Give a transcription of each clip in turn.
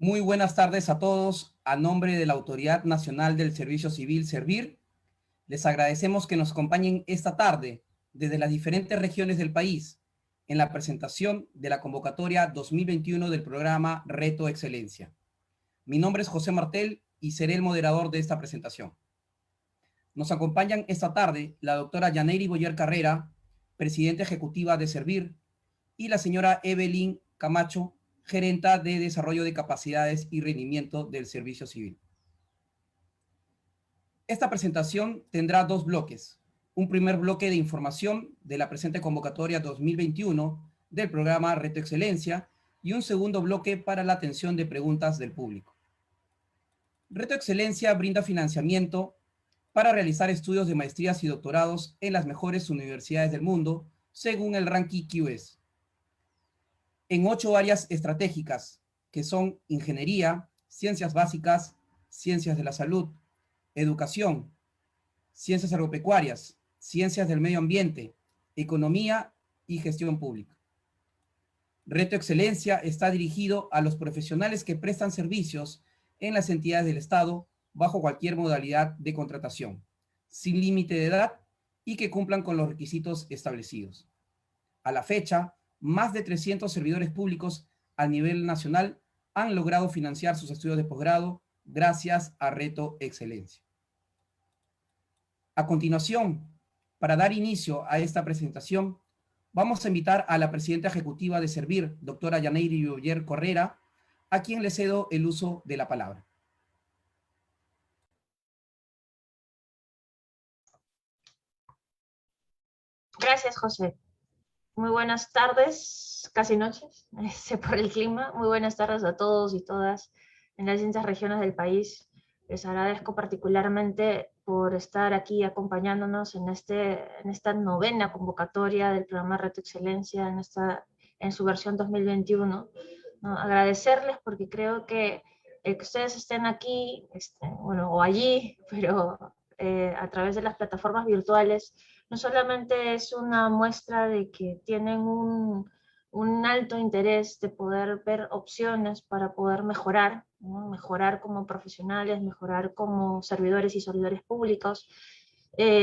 Muy buenas tardes a todos. A nombre de la Autoridad Nacional del Servicio Civil, Servir, les agradecemos que nos acompañen esta tarde desde las diferentes regiones del país en la presentación de la convocatoria 2021 del programa Reto Excelencia. Mi nombre es José Martel y seré el moderador de esta presentación. Nos acompañan esta tarde la doctora Yaneiry Boyer Carrera, presidenta ejecutiva de Servir, y la señora Evelyn Camacho, gerenta de Desarrollo de Capacidades y Rendimiento del Servicio Civil. Esta presentación tendrá dos bloques. Un primer bloque de información de la presente convocatoria 2021 del programa Reto Excelencia y un segundo bloque para la atención de preguntas del público. Reto Excelencia brinda financiamiento para realizar estudios de maestrías y doctorados en las mejores universidades del mundo, según el ranking QS, en 8 áreas estratégicas, que son ingeniería, ciencias básicas, ciencias de la salud, educación, ciencias agropecuarias, ciencias del medio ambiente, economía y gestión pública. Reto Excelencia está dirigido a los profesionales que prestan servicios en las entidades del Estado bajo cualquier modalidad de contratación, sin límite de edad y que cumplan con los requisitos establecidos. A la fecha, más de 300 servidores públicos a nivel nacional han logrado financiar sus estudios de posgrado gracias a Reto Excelencia. A continuación, para dar inicio a esta presentación, vamos a invitar a la presidenta ejecutiva de Servir, doctora Yaneiry Boyer Carrera, a quien le cedo el uso de la palabra. Gracias, José. Muy buenas tardes, casi noches, por el clima. Muy buenas tardes a todos y todas en las distintas regiones del país. Les agradezco particularmente por estar aquí acompañándonos en esta novena convocatoria del programa Reto Excelencia en su versión 2021. ¿No? Agradecerles porque creo que el que ustedes estén aquí, o allí, pero a través de las plataformas virtuales, no solamente es una muestra de que tienen un alto interés de poder ver opciones para poder mejorar, ¿no? Mejorar como profesionales, mejorar como servidores y servidores públicos,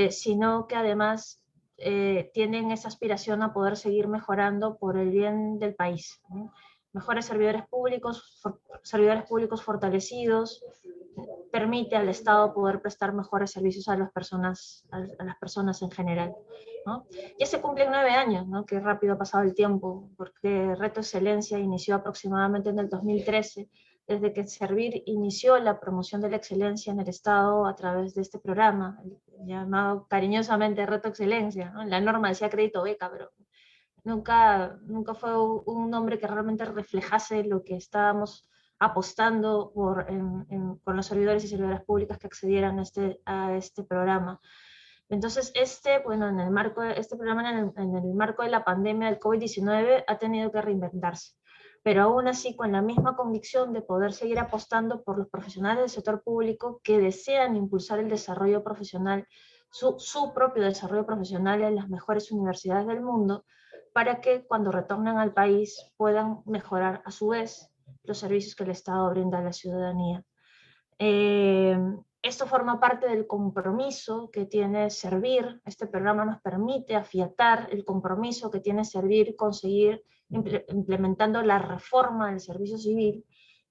sino que además tienen esa aspiración a poder seguir mejorando por el bien del país, ¿no? Mejores servidores públicos fortalecidos, permite al Estado poder prestar mejores servicios a las personas en general, ¿no? Ya se cumplen 9 años, ¿no? Qué rápido ha pasado el tiempo, porque Reto Excelencia inició aproximadamente en el 2013, desde que Servir inició la promoción de la excelencia en el Estado a través de este programa, llamado cariñosamente Reto Excelencia, ¿no? La norma decía crédito beca, pero nunca fue un nombre que realmente reflejase lo que estábamos apostando con los servidores y servidoras públicas que accedieran a este programa. Entonces, este programa en el marco de la pandemia del COVID-19 ha tenido que reinventarse, pero aún así con la misma convicción de poder seguir apostando por los profesionales del sector público que desean impulsar el desarrollo profesional, su propio desarrollo profesional en las mejores universidades del mundo, para que cuando retornen al país puedan mejorar a su vez los servicios que el Estado brinda a la ciudadanía. Esto forma parte del compromiso que tiene Servir. Este programa nos permite afiatar el compromiso que tiene Servir, conseguir implementando la reforma del servicio civil,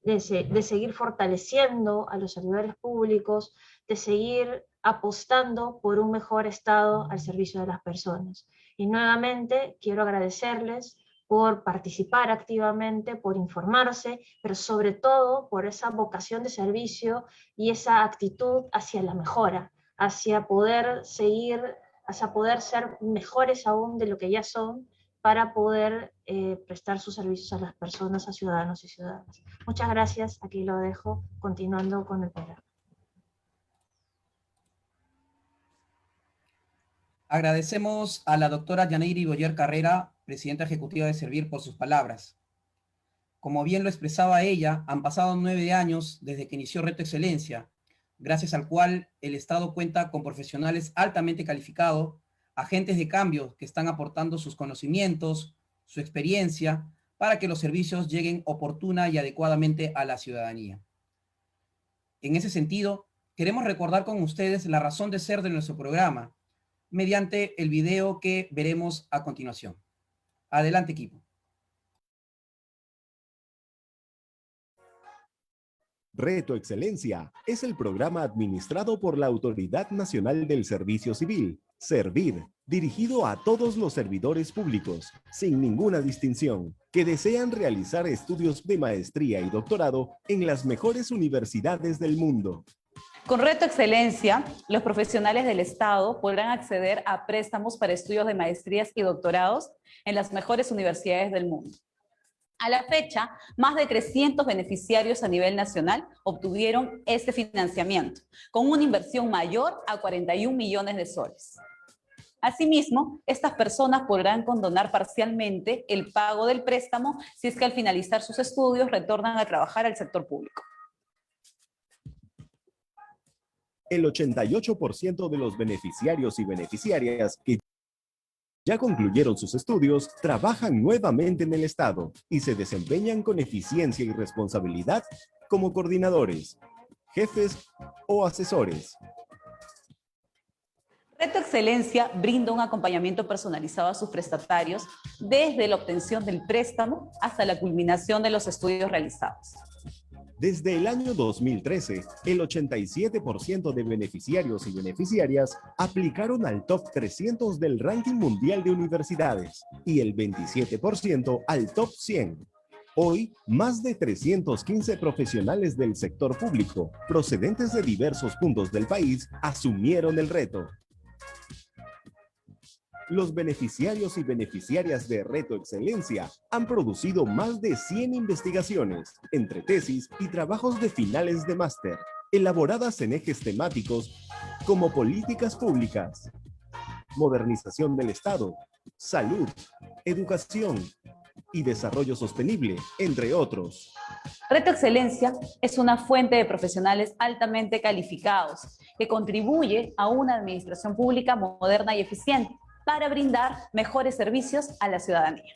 de seguir fortaleciendo a los servidores públicos, de seguir apostando por un mejor Estado al servicio de las personas. Y nuevamente quiero agradecerles por participar activamente, por informarse, pero sobre todo por esa vocación de servicio y esa actitud hacia la mejora, hacia poder ser mejores aún de lo que ya son, para poder prestar sus servicios a las personas, a ciudadanos y ciudadanas. Muchas gracias, aquí lo dejo, continuando con el programa. Agradecemos a la doctora Yaneiry Boyer Carrera, presidenta ejecutiva de Servir, por sus palabras. Como bien lo expresaba ella, han pasado 9 años desde que inició Reto Excelencia, gracias al cual el Estado cuenta con profesionales altamente calificados, agentes de cambio que están aportando sus conocimientos, su experiencia, para que los servicios lleguen oportuna y adecuadamente a la ciudadanía. En ese sentido, queremos recordar con ustedes la razón de ser de nuestro programa mediante el video que veremos a continuación. Adelante, equipo. Reto Excelencia es el programa administrado por la Autoridad Nacional del Servicio Civil, SERVIR, dirigido a todos los servidores públicos, sin ninguna distinción, que desean realizar estudios de maestría y doctorado en las mejores universidades del mundo. Con Reto Excelencia, los profesionales del Estado podrán acceder a préstamos para estudios de maestrías y doctorados en las mejores universidades del mundo. A la fecha, más de 300 beneficiarios a nivel nacional obtuvieron este financiamiento, con una inversión mayor a 41 millones de soles. Asimismo, estas personas podrán condonar parcialmente el pago del préstamo si es que al finalizar sus estudios retornan a trabajar al sector público. El 88% de los beneficiarios y beneficiarias que ya concluyeron sus estudios trabajan nuevamente en el Estado y se desempeñan con eficiencia y responsabilidad como coordinadores, jefes o asesores. Reto Excelencia brinda un acompañamiento personalizado a sus prestatarios desde la obtención del préstamo hasta la culminación de los estudios realizados. Desde el año 2013, el 87% de beneficiarios y beneficiarias aplicaron al top 300 del ranking mundial de universidades y el 27% al top 100. Hoy, más de 315 profesionales del sector público, procedentes de diversos puntos del país, asumieron el reto. Los beneficiarios y beneficiarias de Reto Excelencia han producido más de 100 investigaciones, entre tesis y trabajos de finales de máster, elaboradas en ejes temáticos como políticas públicas, modernización del Estado, salud, educación y desarrollo sostenible, entre otros. Reto Excelencia es una fuente de profesionales altamente calificados que contribuye a una administración pública moderna y eficiente, para brindar mejores servicios a la ciudadanía.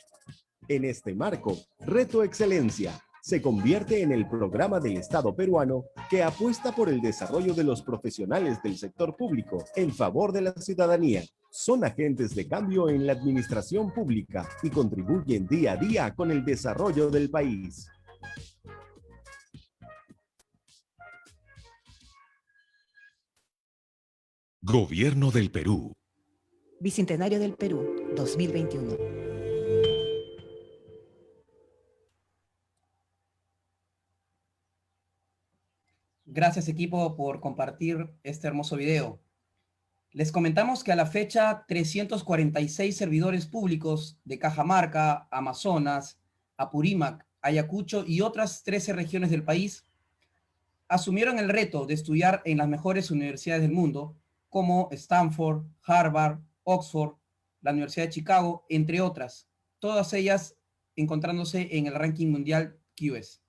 En este marco, Reto Excelencia se convierte en el programa del Estado peruano que apuesta por el desarrollo de los profesionales del sector público en favor de la ciudadanía. Son agentes de cambio en la administración pública y contribuyen día a día con el desarrollo del país. Gobierno del Perú. Bicentenario del Perú, 2021. Gracias, equipo, por compartir este hermoso video. Les comentamos que a la fecha 346 servidores públicos de Cajamarca, Amazonas, Apurímac, Ayacucho y otras 13 regiones del país asumieron el reto de estudiar en las mejores universidades del mundo, como Stanford, Harvard, Oxford, la Universidad de Chicago, entre otras, todas ellas encontrándose en el ranking mundial QS.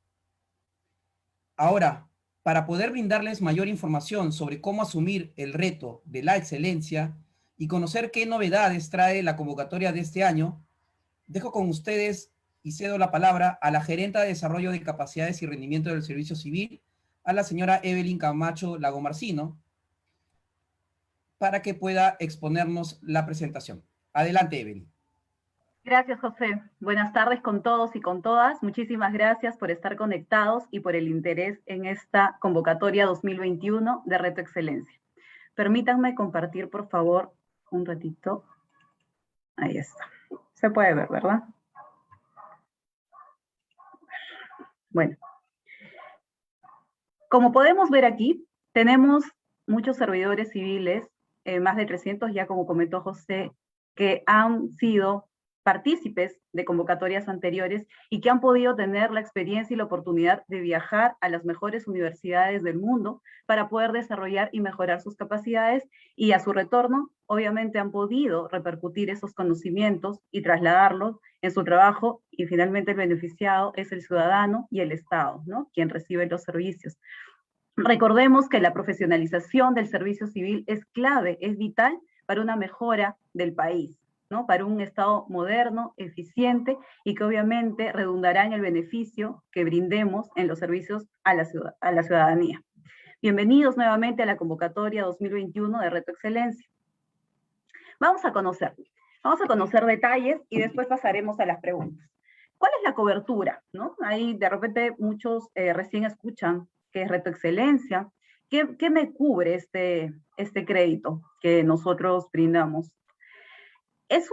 Ahora, para poder brindarles mayor información sobre cómo asumir el reto de la excelencia y conocer qué novedades trae la convocatoria de este año, dejo con ustedes y cedo la palabra a la gerenta de Desarrollo de Capacidades y Rendimiento del Servicio Civil, a la señora Evelyn Camacho Lagomarcino, para que pueda exponernos la presentación. Adelante, Evelyn. Gracias, José. Buenas tardes con todos y con todas. Muchísimas gracias por estar conectados y por el interés en esta convocatoria 2021 de Reto Excelencia. Permítanme compartir, por favor, un ratito. Ahí está. Se puede ver, ¿verdad? Bueno. Como podemos ver aquí, tenemos muchos servidores civiles, más de 300 ya como comentó José, que han sido partícipes de convocatorias anteriores y que han podido tener la experiencia y la oportunidad de viajar a las mejores universidades del mundo para poder desarrollar y mejorar sus capacidades, y a su retorno, obviamente, han podido repercutir esos conocimientos y trasladarlos en su trabajo, y finalmente el beneficiado es el ciudadano y el Estado, ¿no?, quien recibe los servicios. Recordemos que la profesionalización del servicio civil es clave, es vital para una mejora del país. ¿no? Para un Estado moderno, eficiente y que obviamente redundará en el beneficio que brindemos en los servicios a la ciudadanía. Bienvenidos nuevamente a la convocatoria 2021 de Reto Excelencia. Vamos a conocer detalles y después pasaremos a las preguntas. ¿Cuál es la cobertura? ¿No? Ahí de repente muchos recién escuchan qué es Reto Excelencia. ¿Qué me cubre este crédito que nosotros brindamos? Es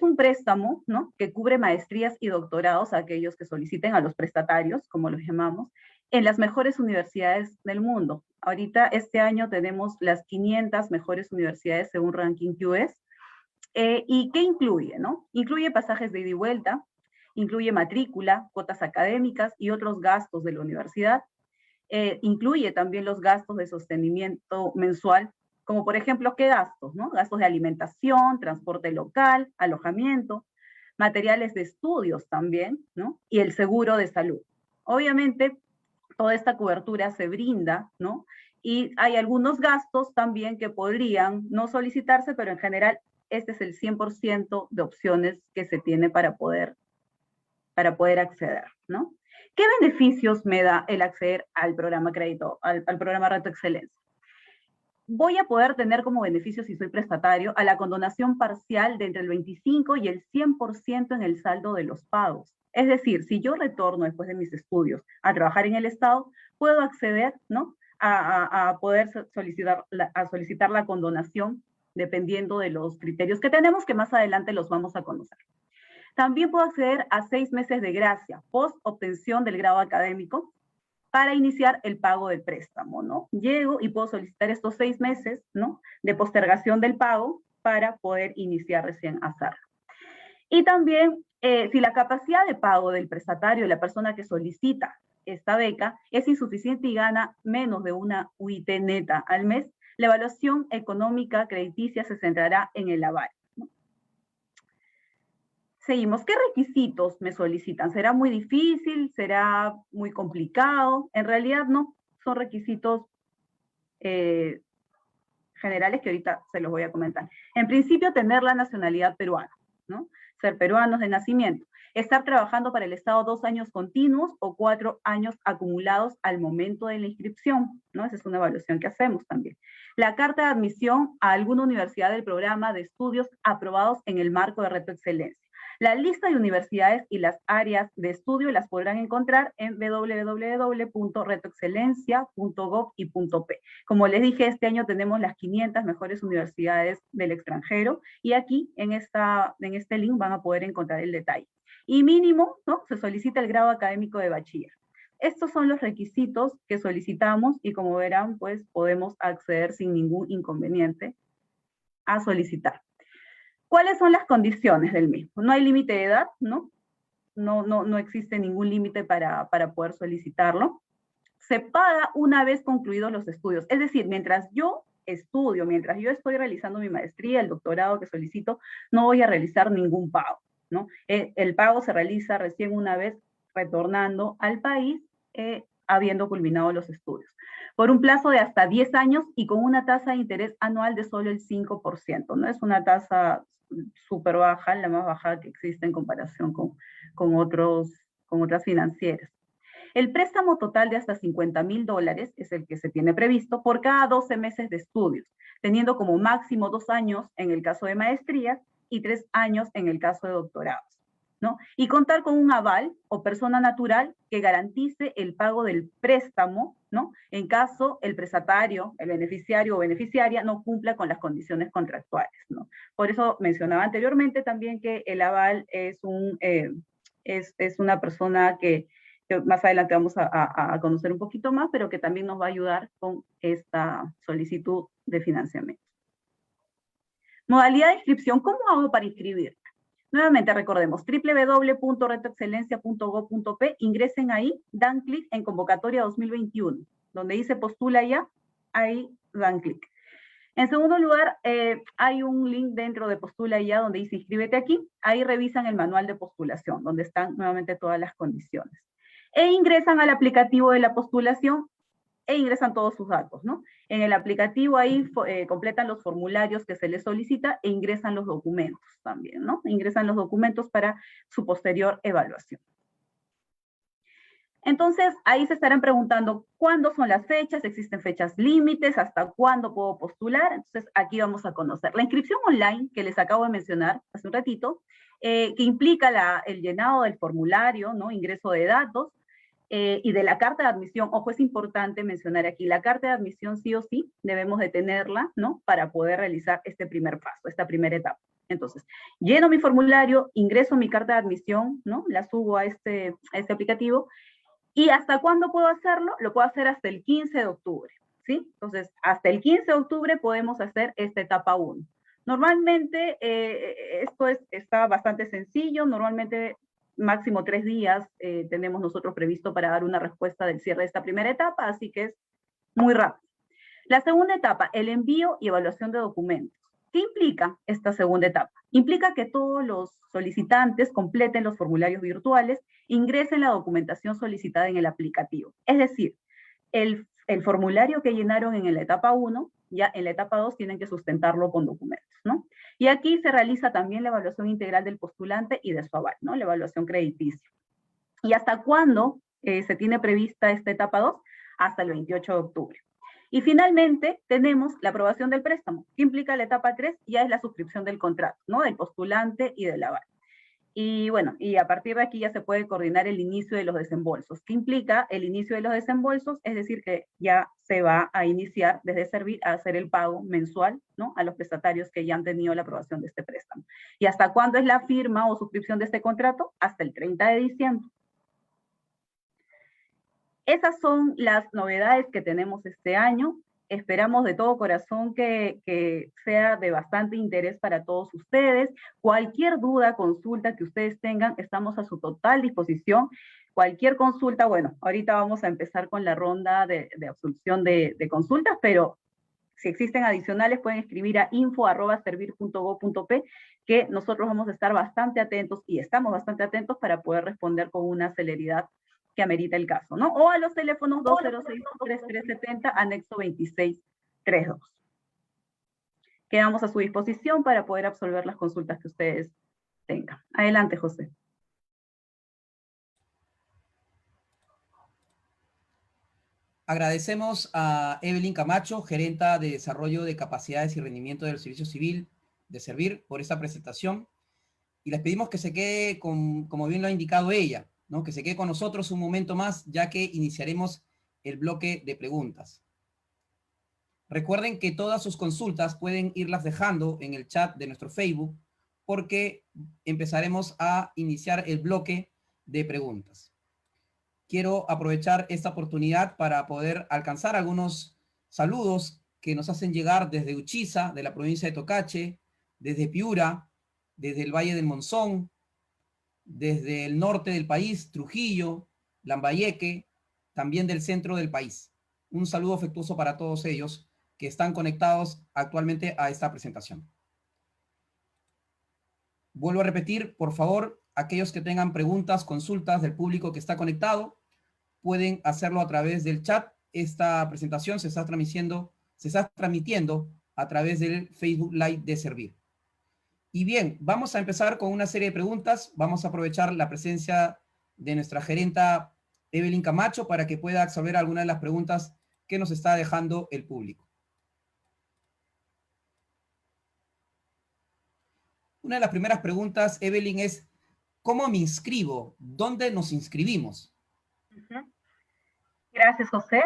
un préstamo, ¿no? Que cubre maestrías y doctorados a aquellos que soliciten, a los prestatarios, como los llamamos, en las mejores universidades del mundo. Ahorita, este año, tenemos las 500 mejores universidades según Ranking QS. ¿Y qué incluye, no? Incluye pasajes de ida y vuelta, incluye matrícula, cuotas académicas y otros gastos de la universidad. Incluye también los gastos de sostenimiento mensual, como por ejemplo, ¿qué gastos? ¿No? Gastos de alimentación, transporte local, alojamiento, materiales de estudios también, ¿no? Y el seguro de salud. Obviamente, toda esta cobertura se brinda, ¿no? Y hay algunos gastos también que podrían no solicitarse, pero en general este es el 100% de opciones que se tiene para poder acceder, ¿no? ¿Qué beneficios me da el acceder al programa crédito, al programa Reto Excelencia? Voy a poder tener como beneficio, si soy prestatario, a la condonación parcial de entre el 25 y el 100% en el saldo de los pagos. Es decir, si yo retorno después de mis estudios a trabajar en el Estado, puedo acceder, ¿no? a poder solicitar la condonación dependiendo de los criterios que tenemos, que más adelante los vamos a conocer. También puedo acceder a 6 meses de gracia post obtención del grado académico para iniciar el pago del préstamo, ¿no? Llego y puedo solicitar estos 6 meses, ¿no? De postergación del pago para poder iniciar recién a hacerlo. Y también, si la capacidad de pago del prestatario, la persona que solicita esta beca, es insuficiente y gana menos de una UIT neta al mes, la evaluación económica crediticia se centrará en el aval. Seguimos. ¿Qué requisitos me solicitan? ¿Será muy difícil? ¿Será muy complicado? En realidad no, son requisitos generales que ahorita se los voy a comentar. En principio, tener la nacionalidad peruana, ¿no? Ser peruanos de nacimiento. Estar trabajando para el Estado 2 años continuos o 4 años acumulados al momento de la inscripción, ¿no? Esa es una evaluación que hacemos también. La carta de admisión a alguna universidad del programa de estudios aprobados en el marco de Reto Excelencia. La lista de universidades y las áreas de estudio las podrán encontrar en www.retoexcelencia.gov.p. Como les dije, este año tenemos las 500 mejores universidades del extranjero y aquí en este link van a poder encontrar el detalle. Y mínimo, ¿no? Se solicita el grado académico de bachiller. Estos son los requisitos que solicitamos y como verán, pues podemos acceder sin ningún inconveniente a solicitar. ¿Cuáles son las condiciones del mismo? No hay límite de edad, ¿no? No existe ningún límite para poder solicitarlo. Se paga una vez concluidos los estudios. Es decir, mientras yo estudio, mientras yo estoy realizando mi maestría, el doctorado que solicito, no voy a realizar ningún pago, ¿no? El pago se realiza recién una vez retornando al país, habiendo culminado los estudios, por un plazo de hasta 10 años y con una tasa de interés anual de solo el 5%, ¿no? Es una tasa súper baja, la más baja que existe en comparación con otras financieras. El préstamo total de hasta $50,000 es el que se tiene previsto por cada 12 meses de estudios, teniendo como máximo 2 años en el caso de maestrías y 3 años en el caso de doctorados, ¿no? Y contar con un aval o persona natural que garantice el pago del préstamo, ¿no? En caso el prestatario, el beneficiario o beneficiaria no cumpla con las condiciones contractuales, ¿no? Por eso mencionaba anteriormente también que el aval es una persona que más adelante vamos a conocer un poquito más, pero que también nos va a ayudar con esta solicitud de financiamiento. Modalidad de inscripción. ¿Cómo hago para inscribirme? Nuevamente recordemos, www.retoexcelencia.gov.p, ingresen ahí, dan clic en convocatoria 2021, donde dice postula ya, ahí dan clic. En segundo lugar, hay un link dentro de postula ya donde dice inscríbete aquí, ahí revisan el manual de postulación, donde están nuevamente todas las condiciones. E ingresan al aplicativo de la postulación e ingresan todos sus datos, ¿no? En el aplicativo ahí completan los formularios que se les solicita e ingresan los documentos también, ¿no? Ingresan los documentos para su posterior evaluación. Entonces, ahí se estarán preguntando cuándo son las fechas, existen fechas límites, hasta cuándo puedo postular. Entonces, aquí vamos a conocer. La inscripción online que les acabo de mencionar hace un ratito, que implica el llenado del formulario, ¿no? Ingreso de datos, y de la carta de admisión. Ojo, es importante mencionar aquí, la carta de admisión sí o sí debemos de tenerla, ¿no? Para poder realizar este primer paso, esta primera etapa. Entonces, lleno mi formulario, ingreso mi carta de admisión, ¿no? La subo a este aplicativo. ¿Y hasta cuándo puedo hacerlo? Lo puedo hacer hasta el 15 de octubre, ¿sí? Entonces, hasta el 15 de octubre podemos hacer esta etapa 1. Normalmente, esto está bastante sencillo, normalmente máximo 3 días tenemos nosotros previsto para dar una respuesta del cierre de esta primera etapa, así que es muy rápido. La segunda etapa, el envío y evaluación de documentos. ¿Qué implica esta segunda etapa? Implica que todos los solicitantes completen los formularios virtuales, ingresen la documentación solicitada en el aplicativo. Es decir, el formulario que llenaron en la etapa 1, ya en la etapa 2 tienen que sustentarlo con documentos, ¿no? Y aquí se realiza también la evaluación integral del postulante y de su aval, ¿no? La evaluación crediticia. ¿Y hasta cuándo se tiene prevista esta etapa 2? Hasta el 28 de octubre. Y finalmente tenemos la aprobación del préstamo, que implica la etapa 3, ya es la suscripción del contrato, ¿no? Del postulante y del aval. Y bueno, y a partir de aquí ya se puede coordinar el inicio de los desembolsos. ¿Qué implica el inicio de los desembolsos? Es decir, que ya se va a iniciar desde Servir a hacer el pago mensual, ¿no? A los prestatarios que ya han tenido la aprobación de este préstamo. ¿Y hasta cuándo es la firma o suscripción de este contrato? Hasta el 30 de diciembre. Esas son las novedades que tenemos este año. Esperamos de todo corazón que sea de bastante interés para todos ustedes. Cualquier duda, consulta que ustedes tengan, estamos a su total disposición. Cualquier consulta, bueno, ahorita vamos a empezar con la ronda de absolución de consultas, pero si existen adicionales pueden escribir a info@servir.go.p, que nosotros vamos a estar bastante atentos y estamos bastante atentos para poder responder con una celeridad que amerita el caso, ¿no? O a los teléfonos 206-3370, anexo 2632. Quedamos a su disposición para poder absolver las consultas que ustedes tengan. Adelante, José. Agradecemos a Evelyn Camacho, gerenta de Desarrollo de Capacidades y Rendimiento del Servicio Civil de Servir, por esta presentación. Y les pedimos que se quede, como bien lo ha indicado ella, ¿no? Que se quede con nosotros un momento más, ya que iniciaremos el bloque de preguntas. Recuerden que todas sus consultas pueden irlas dejando en el chat de nuestro Facebook, porque empezaremos a iniciar el bloque de preguntas. Quiero aprovechar esta oportunidad para poder alcanzar algunos saludos que nos hacen llegar desde Uchiza, de la provincia de Tocache, desde Piura, desde el Valle del Monzón, desde el norte del país, Trujillo, Lambayeque, también del centro del país. Un saludo afectuoso para todos ellos que están conectados actualmente a esta presentación. Vuelvo a repetir, por favor, aquellos que tengan preguntas, consultas del público que está conectado, pueden hacerlo a través del chat. Esta presentación se está transmitiendo a través del Facebook Live de Servir. Y bien, vamos a empezar con una serie de preguntas. Vamos a aprovechar la presencia de nuestra gerenta Evelyn Camacho para que pueda absolver algunas de las preguntas que nos está dejando el público. Una de las primeras preguntas, Evelyn, es ¿cómo me inscribo? ¿Dónde nos inscribimos? Gracias, José.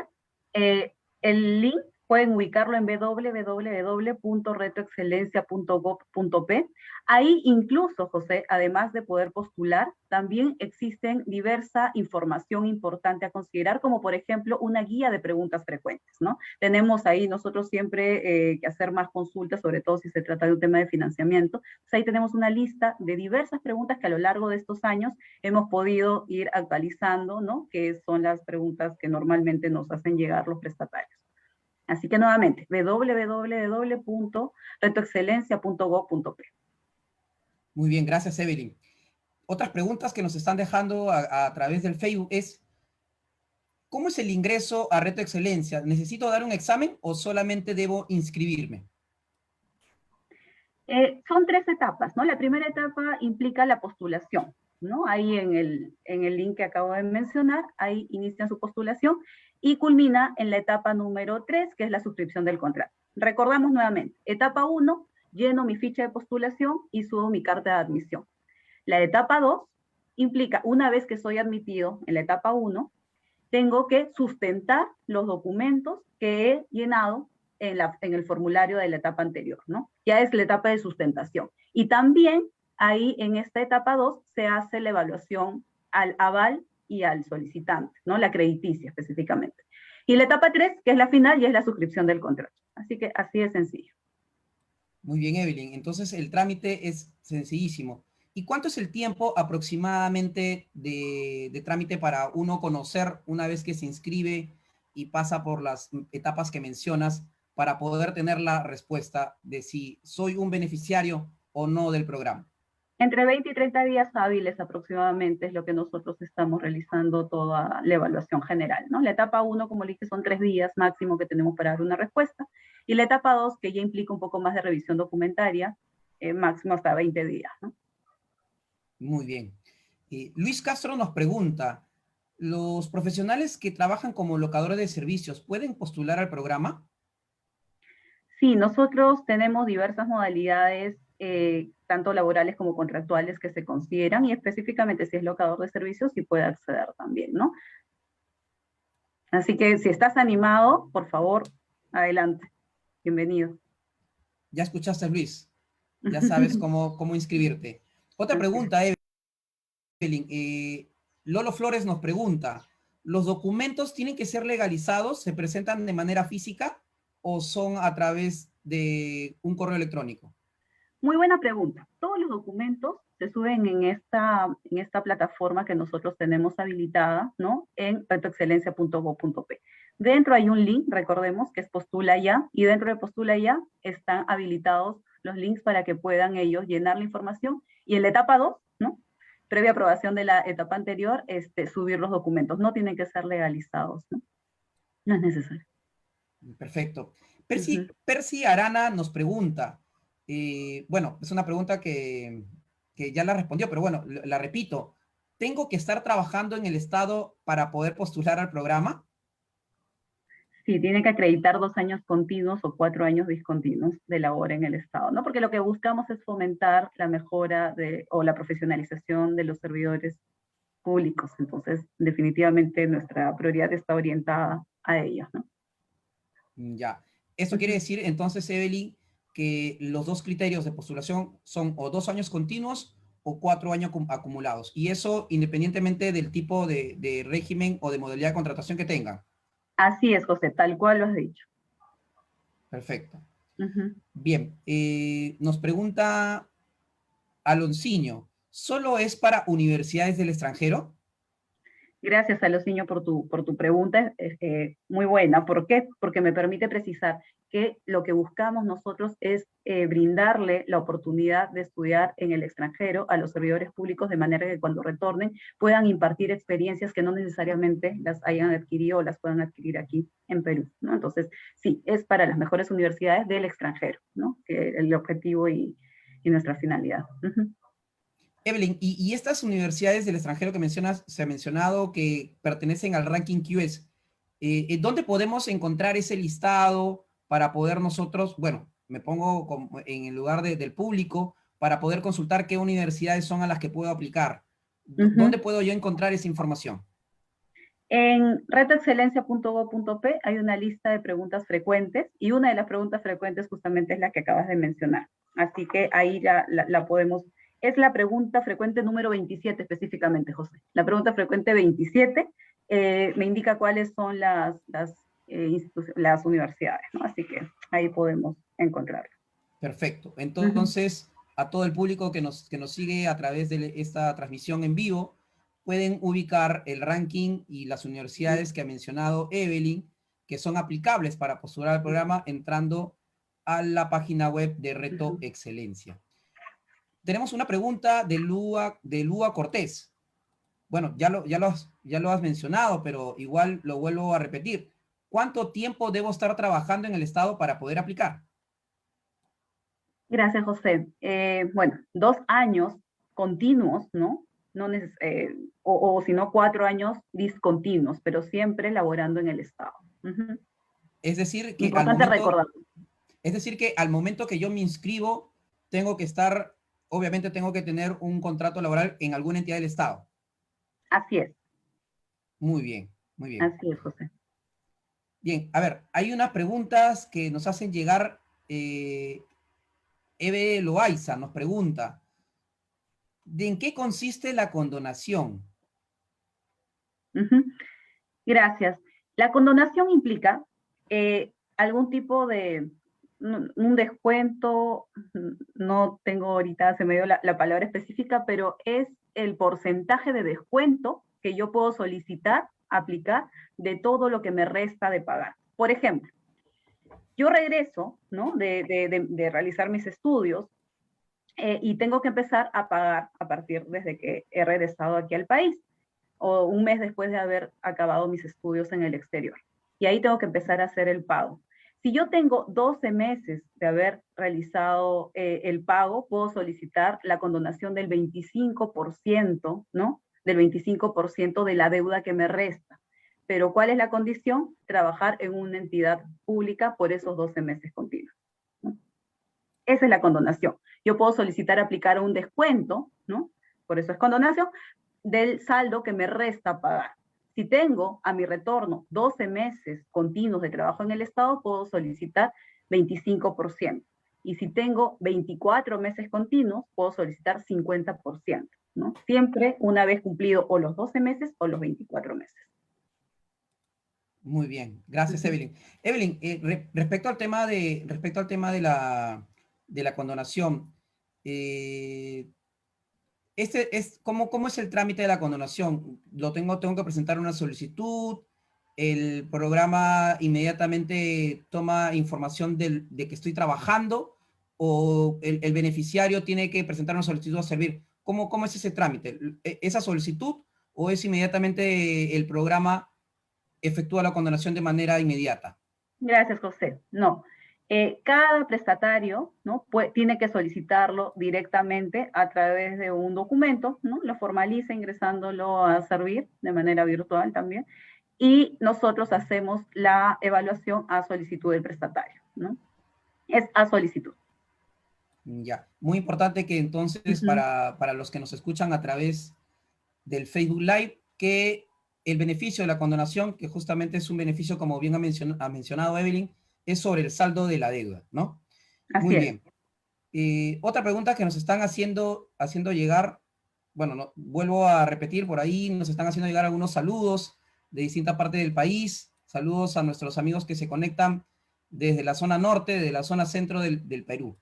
El link pueden ubicarlo en www.retoexcelencia.gov.p. Ahí incluso, José, además de poder postular, también existen diversa información importante a considerar, como por ejemplo una guía de preguntas frecuentes, ¿no? Tenemos ahí nosotros siempre que hacer más consultas, sobre todo si se trata de un tema de financiamiento. Pues ahí tenemos una lista de diversas preguntas que a lo largo de estos años hemos podido ir actualizando, ¿no? Que son las preguntas que normalmente nos hacen llegar los prestatarios. Así que nuevamente, www.retoexcelencia.gov.p. Muy bien, gracias, Evelyn. Otras preguntas que nos están dejando a través del Facebook es, ¿Cómo es el ingreso a Reto Excelencia? ¿Necesito dar un examen o solamente debo inscribirme? Son 3 etapas, ¿no? La primera etapa implica la postulación, ¿no? Ahí en el link que acabo de mencionar, ahí inician su postulación y culmina en la etapa número 3, que es la suscripción del contrato. Recordamos nuevamente, etapa 1, lleno mi ficha de postulación y subo mi carta de admisión. La etapa 2 implica, una vez que soy admitido en la etapa 1, tengo que sustentar los documentos que he llenado en el formulario de la etapa anterior, ¿no? Ya es la etapa de sustentación. Y también ahí en esta etapa 2 se hace la evaluación al aval y al solicitante, ¿no? La crediticia específicamente. Y la etapa 3, que es la final, ya es la suscripción del contrato. Así que así de sencillo. Muy bien, Evelyn. Entonces el trámite es sencillísimo. ¿Y cuánto es el tiempo aproximadamente de trámite para uno conocer una vez que se inscribe y pasa por las etapas que mencionas para poder tener la respuesta de si soy un beneficiario o no del programa? Entre 20 y 30 días hábiles aproximadamente es lo que nosotros estamos realizando toda la evaluación general, ¿no? La etapa 1, como le dije, son 3 días máximo que tenemos para dar una respuesta, y la etapa 2, que ya implica un poco más de revisión documentaria, máximo hasta 20 días, ¿no? Muy bien. Luis Castro nos pregunta, ¿los profesionales que trabajan como locadores de servicios pueden postular al programa? Sí, nosotros tenemos diversas modalidades, tanto laborales como contractuales, que se consideran, y específicamente si es locador de servicios, sí puede acceder también, ¿no? Así que si estás animado, por favor, adelante. Bienvenido. Ya escuchaste, Luis. Ya sabes cómo inscribirte. Otra pregunta, Evelyn. Lolo Flores nos pregunta, ¿los documentos tienen que ser legalizados? ¿Se presentan de manera física o son a través de un correo electrónico? Muy buena pregunta. Todos los documentos se suben en esta plataforma que nosotros tenemos habilitada, ¿no? En retoexcelencia.gov.p. Dentro hay un link, recordemos, que es Postula Ya, y dentro de Postula Ya están habilitados los links para que puedan ellos llenar la información, y en la etapa 2, ¿no? Previa aprobación de la etapa anterior, subir los documentos. No tienen que ser legalizados, ¿no? No es necesario. Perfecto. Percy Arana nos pregunta, bueno, es una pregunta que ya la respondió, pero bueno, la repito. ¿Tengo que estar trabajando en el Estado para poder postular al programa? Sí, tiene que acreditar 2 años continuos o 4 años discontinuos de labor en el Estado, ¿no? Porque lo que buscamos es fomentar la mejora o la profesionalización de los servidores públicos. Entonces, definitivamente nuestra prioridad está orientada a ellos, ¿no? Ya. Esto quiere decir, entonces, Evelyn, que los 2 criterios de postulación son o 2 años continuos o 4 años acumulados. Y eso independientemente del tipo de régimen o de modalidad de contratación que tengan. Así es, José, tal cual lo has dicho. Perfecto. Bien, nos pregunta Alonciño, ¿solo es para universidades del extranjero? Gracias, Alocinio, por tu pregunta, muy buena. ¿Por qué? Porque me permite precisar que lo que buscamos nosotros es brindarle la oportunidad de estudiar en el extranjero a los servidores públicos, de manera que cuando retornen puedan impartir experiencias que no necesariamente las hayan adquirido o las puedan adquirir aquí en Perú, ¿no? Entonces, sí, es para las mejores universidades del extranjero, ¿no? Que el objetivo y nuestra finalidad. Evelyn, y estas universidades del extranjero que mencionas, se ha mencionado que pertenecen al ranking QS, ¿dónde podemos encontrar ese listado para poder nosotros, bueno, me pongo en el lugar del público, para poder consultar qué universidades son a las que puedo aplicar? ¿Dónde puedo yo encontrar esa información? En retoexcelencia.gov.p hay una lista de preguntas frecuentes, y una de las preguntas frecuentes justamente es la que acabas de mencionar. Así que ahí ya la podemos. Es la pregunta frecuente número 27 específicamente, José. La pregunta frecuente 27 me indica cuáles son las universidades, ¿no? Así que ahí podemos encontrarlo. Perfecto. Entonces, a todo el público que nos sigue a través de esta transmisión en vivo, pueden ubicar el ranking y las universidades que ha mencionado Evelyn, que son aplicables para postular al programa, entrando a la página web de Reto Excelencia. Tenemos una pregunta de Lua Cortés. bueno, ya lo has mencionado, pero igual lo vuelvo a repetir. ¿Cuánto tiempo debo estar trabajando en el Estado para poder aplicar? Gracias, José. Bueno, 2 años continuos, ¿no? O si no, 4 años discontinuos, pero siempre laborando en el Estado. Ujú. Es decir, Importante recordar. es decir, que al momento que yo me inscribo, tengo que estar, obviamente tengo que tener un contrato laboral en alguna entidad del Estado. Así es, Muy bien, muy bien. así es, José. Bien, a ver, hay unas preguntas que nos hacen llegar. Eve Loaiza nos pregunta, ¿de en qué consiste la condonación? Ujú. Gracias. La condonación implica algún tipo de un descuento, no tengo ahorita, se me dio la palabra específica, pero es el porcentaje de descuento que yo puedo solicitar, aplicar, de todo lo que me resta de pagar. Por ejemplo, yo regreso, ¿no? de realizar mis estudios y tengo que empezar a pagar a partir desde que he regresado aquí al país o un mes después de haber acabado mis estudios en el exterior. Y ahí tengo que empezar a hacer el pago. Si yo tengo 12 meses de haber realizado el pago, puedo solicitar la condonación del 25%, ¿no? Del 25% de la deuda que me resta. Pero ¿cuál es la condición? Trabajar en una entidad pública por esos 12 meses continuos, ¿no? Esa es la condonación. Yo puedo solicitar aplicar un descuento, ¿no? Por eso es condonación, del saldo que me resta pagar. Si tengo a mi retorno 12 meses continuos de trabajo en el Estado, puedo solicitar 25%. Y si tengo 24 meses continuos, puedo solicitar 50%, ¿no? Siempre una vez cumplido o los 12 meses o los 24 meses. Muy bien, gracias, Evelyn. Evelyn, respecto al tema de la condonación, ¿cómo es el trámite de la condonación? Tengo que presentar una solicitud, el programa inmediatamente toma información de que estoy trabajando, o el beneficiario tiene que presentar una solicitud a servir. ¿Cómo es ese trámite? ¿Esa solicitud o es inmediatamente el programa efectúa la condonación de manera inmediata? Gracias, José. No. Cada prestatario, ¿no? Tiene que solicitarlo directamente a través de un documento, ¿no? Lo formaliza ingresándolo a servir de manera virtual también. Y nosotros hacemos la evaluación a solicitud del prestatario, ¿no? Es a solicitud. Ya, muy importante que entonces para los que nos escuchan a través del Facebook Live, que el beneficio de la condonación, que justamente es un beneficio, como bien ha mencionado Evelyn, es sobre el saldo de la deuda, ¿no? Muy Así es. bien. Otra pregunta que nos están haciendo llegar, bueno, vuelvo a repetir, por ahí nos están haciendo llegar algunos saludos de distintas partes del país, saludos a nuestros amigos que se conectan desde la zona norte, de la zona centro del Perú.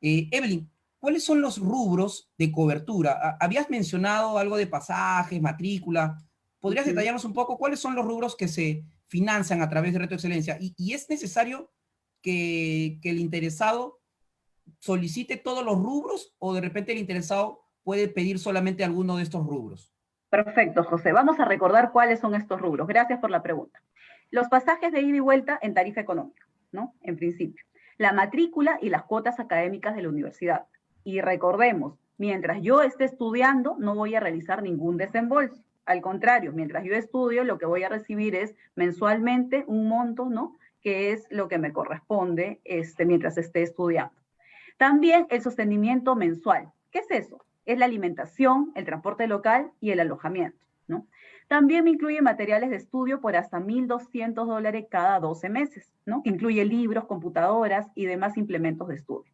Evelyn, ¿cuáles son los rubros de cobertura? Habías mencionado algo de pasajes, matrícula. ¿Podrías detallarnos un poco cuáles son los rubros que se financian a través de Reto Excelencia? ¿Y es necesario que el interesado solicite todos los rubros o de repente el interesado puede pedir solamente alguno de estos rubros? Perfecto, José. Vamos a recordar cuáles son estos rubros. Gracias por la pregunta. Los pasajes de ida y vuelta en tarifa económica, ¿no? En principio. La matrícula y las cuotas académicas de la universidad. Y recordemos, mientras yo esté estudiando, no voy a realizar ningún desembolso. Al contrario, mientras yo estudio, lo que voy a recibir es mensualmente un monto, ¿no? Que es lo que me corresponde mientras esté estudiando. También el sostenimiento mensual. ¿Qué es eso? Es la alimentación, el transporte local y el alojamiento, ¿no? También me incluye materiales de estudio por hasta $1,200 cada 12 meses, ¿no? Que incluye libros, computadoras y demás implementos de estudio.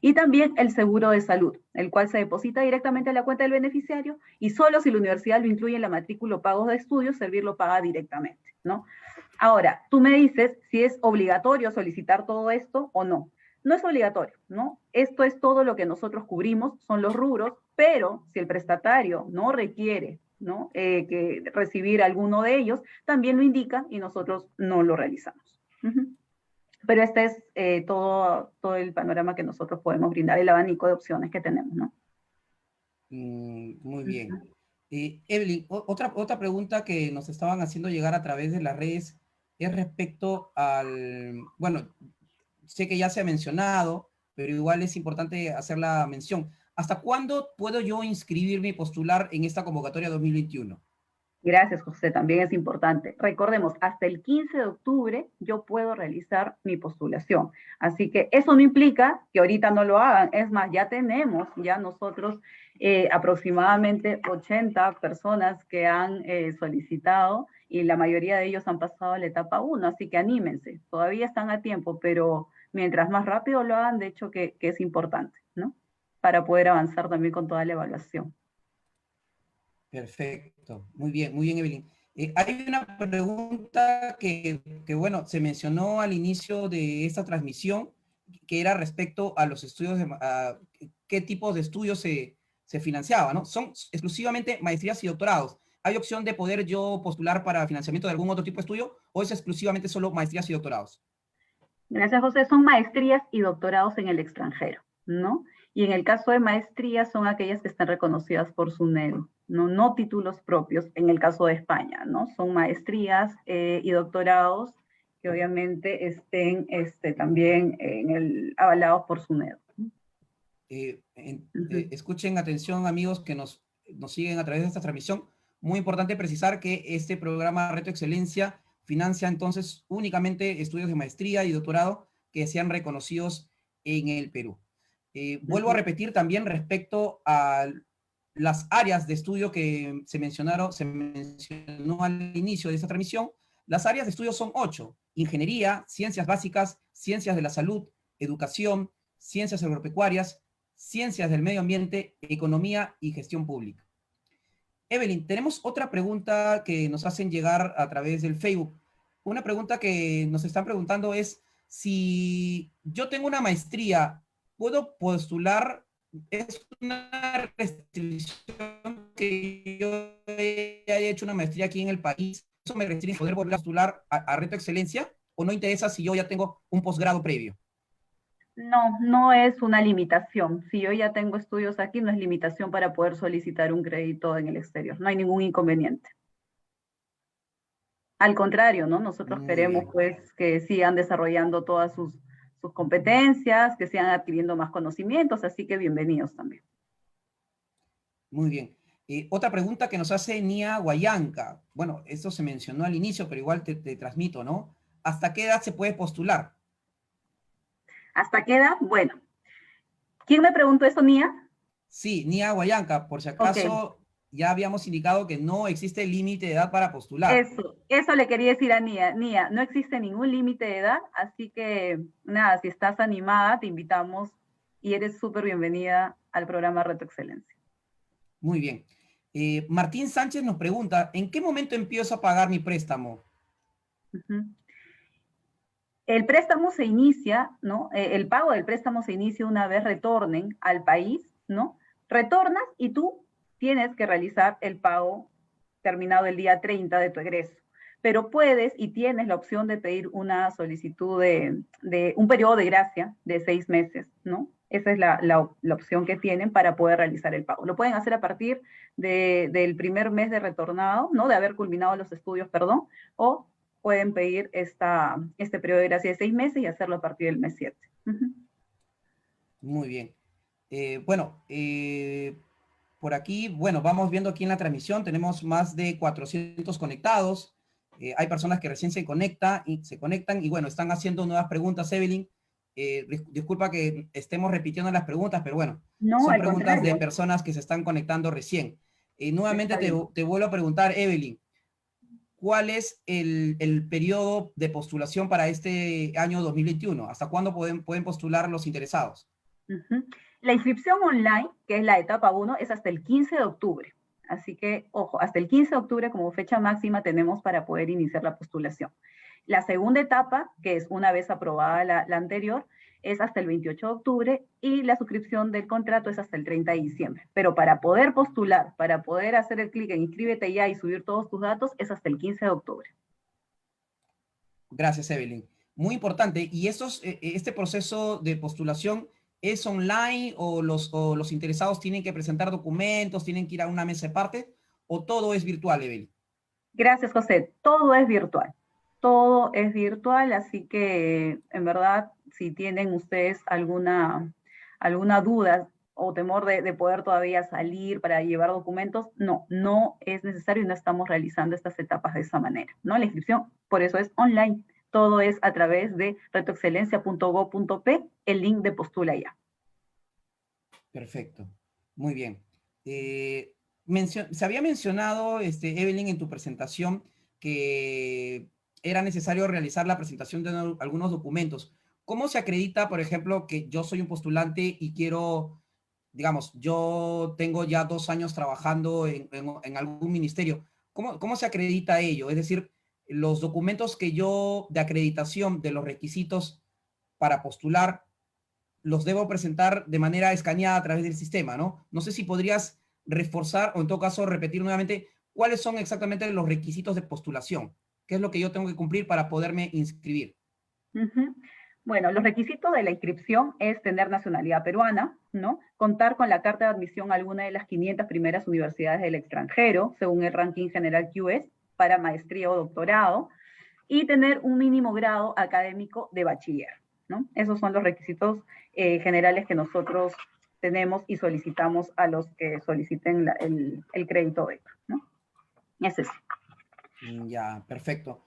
Y también el seguro de salud, el cual se deposita directamente a la cuenta del beneficiario y solo si la universidad lo incluye en la matrícula o pagos de estudio, Servir lo paga directamente, ¿no? Ahora, tú me dices si es obligatorio solicitar todo esto o no. No es obligatorio, ¿no? Esto es todo lo que nosotros cubrimos, son los rubros, pero si el prestatario no requiere, ¿no? Que recibir alguno de ellos, también lo indica y nosotros no lo realizamos. Pero este es todo el panorama que nosotros podemos brindar, el abanico de opciones que tenemos, ¿no? Muy bien. Evelyn, otra pregunta que nos estaban haciendo llegar a través de las redes es respecto al, bueno, sé que ya se ha mencionado, pero igual es importante hacer la mención. ¿Hasta cuándo puedo yo inscribirme y postular en esta convocatoria 2021? Gracias, José, también es importante. Recordemos, hasta el 15 de octubre yo puedo realizar mi postulación. Así que eso no implica que ahorita no lo hagan. Es más, ya tenemos, ya nosotros aproximadamente 80 personas que han solicitado y la mayoría de ellos han pasado a la etapa 1, así que anímense. Todavía están a tiempo, pero mientras más rápido lo hagan, de hecho que es importante, ¿no? Para poder avanzar también con toda la evaluación. Perfecto, muy bien, Evelyn. Hay una pregunta bueno, se mencionó al inicio de esta transmisión, que era respecto a los estudios, qué tipos de estudios se financiaban, ¿no? ¿Son exclusivamente maestrías y doctorados? ¿Hay opción de poder yo postular para financiamiento de algún otro tipo de estudio o es exclusivamente solo maestrías y doctorados? Gracias, José. Son maestrías y doctorados en el extranjero, ¿no? Y en el caso de maestrías son aquellas que están reconocidas por SUNEDU, no títulos propios, en el caso de España, ¿no? Son maestrías y doctorados que obviamente estén también avalados por SUNEDU. Escuchen atención, amigos que nos siguen a través de esta transmisión. Muy importante precisar que este programa Reto Excelencia financia entonces únicamente estudios de maestría y doctorado que sean reconocidos en el Perú. Vuelvo a repetir también respecto a las áreas de estudio que se mencionó al inicio de esta transmisión. Las áreas de estudio son 8: ingeniería, ciencias básicas, ciencias de la salud, educación, ciencias agropecuarias, ciencias del medio ambiente, economía y gestión pública. Evelyn, tenemos otra pregunta que nos hacen llegar a través del Facebook. Una pregunta que nos están preguntando es, si yo tengo una maestría, ¿puedo postular? ¿Es una restricción que yo haya hecho una maestría aquí en el país? ¿Eso me restringe poder volver a postular a Reto Excelencia? ¿O no interesa si yo ya tengo un posgrado previo? No, no es una limitación. Si yo ya tengo estudios aquí, no es limitación para poder solicitar un crédito en el exterior. No hay ningún inconveniente. Al contrario, ¿no? Nosotros queremos pues que sigan desarrollando todas sus competencias, que sigan adquiriendo más conocimientos, así que bienvenidos también. Muy bien. Otra pregunta que nos hace Nia Guayanca. Bueno, esto se mencionó al inicio, pero igual te transmito, ¿no? ¿Hasta qué edad se puede postular? ¿Hasta qué edad? Bueno. ¿Quién me preguntó eso, Nia? Sí, Nia Guayanca. Por si acaso, ya habíamos indicado que no existe límite de edad para postular. Eso le quería decir a Nia. Nia, no existe ningún límite de edad, así que nada, si estás animada, te invitamos y eres súper bienvenida al programa Reto Excelencia. Muy bien. Martín Sánchez nos pregunta, ¿en qué momento empiezo a pagar mi préstamo? El préstamo se inicia, ¿no? El pago del préstamo se inicia una vez retornen al país, ¿no? Retornas y tú tienes que realizar el pago terminado el día 30 de tu egreso. Pero puedes y tienes la opción de pedir una solicitud de un periodo de gracia de 6 meses, ¿no? Esa es la opción que tienen para poder realizar el pago. Lo pueden hacer a partir del primer mes de retornado, ¿no? De haber culminado los estudios, perdón, o pueden pedir este periodo de gracia de 6 meses y hacerlo a partir del mes 7. Muy bien. Por aquí, bueno, vamos viendo aquí en la transmisión, tenemos más de 400 conectados. Hay personas que recién se conectan y bueno, están haciendo nuevas preguntas, Evelyn. Disculpa que estemos repitiendo las preguntas, pero bueno, son preguntas de personas que se están conectando recién. Nuevamente te vuelvo a preguntar, Evelyn, ¿cuál es el periodo de postulación para este año 2021? ¿Hasta cuándo pueden postular los interesados? La inscripción online, que es la etapa 1, es hasta el 15 de octubre. Así que, ojo, hasta el 15 de octubre como fecha máxima tenemos para poder iniciar la postulación. La segunda etapa, que es una vez aprobada la anterior, es hasta el 28 de octubre y la suscripción del contrato es hasta el 30 de diciembre. Pero para poder postular, para poder hacer el clic en inscríbete ya y subir todos tus datos, es hasta el 15 de octubre. Gracias, Evelyn. Muy importante. ¿Y este proceso de postulación es online o los interesados tienen que presentar documentos, tienen que ir a una mesa de parte? o todo es virtual, Evelyn? Gracias, José. Todo es virtual. Todo es virtual, así que en verdad, si tienen ustedes alguna duda o temor de poder todavía salir para llevar documentos, no es necesario y no estamos realizando estas etapas de esa manera, ¿no? La inscripción, por eso es online. Todo es a través de retoexcelencia.go.p, el link de Postula Ya. Perfecto, muy bien. Se había mencionado, Evelyn, en tu presentación que era necesario realizar la presentación de algunos documentos. ¿Cómo se acredita, por ejemplo, que yo soy un postulante y quiero, digamos, yo tengo ya 2 años trabajando en algún ministerio? ¿Cómo se acredita ello? Es decir, los documentos que yo, de acreditación de los requisitos para postular, los debo presentar de manera escaneada a través del sistema, ¿no? No sé si podrías reforzar o en todo caso repetir nuevamente cuáles son exactamente los requisitos de postulación. ¿Qué es lo que yo tengo que cumplir para poderme inscribir? Bueno, los requisitos de la inscripción es tener nacionalidad peruana, ¿no? Contar con la carta de admisión a alguna de las 500 primeras universidades del extranjero, según el ranking general QS, para maestría o doctorado, y tener un mínimo grado académico de bachiller, ¿no? Esos son los requisitos generales que nosotros tenemos y solicitamos a los que soliciten el crédito beca, ¿no? Es eso. Ya, perfecto.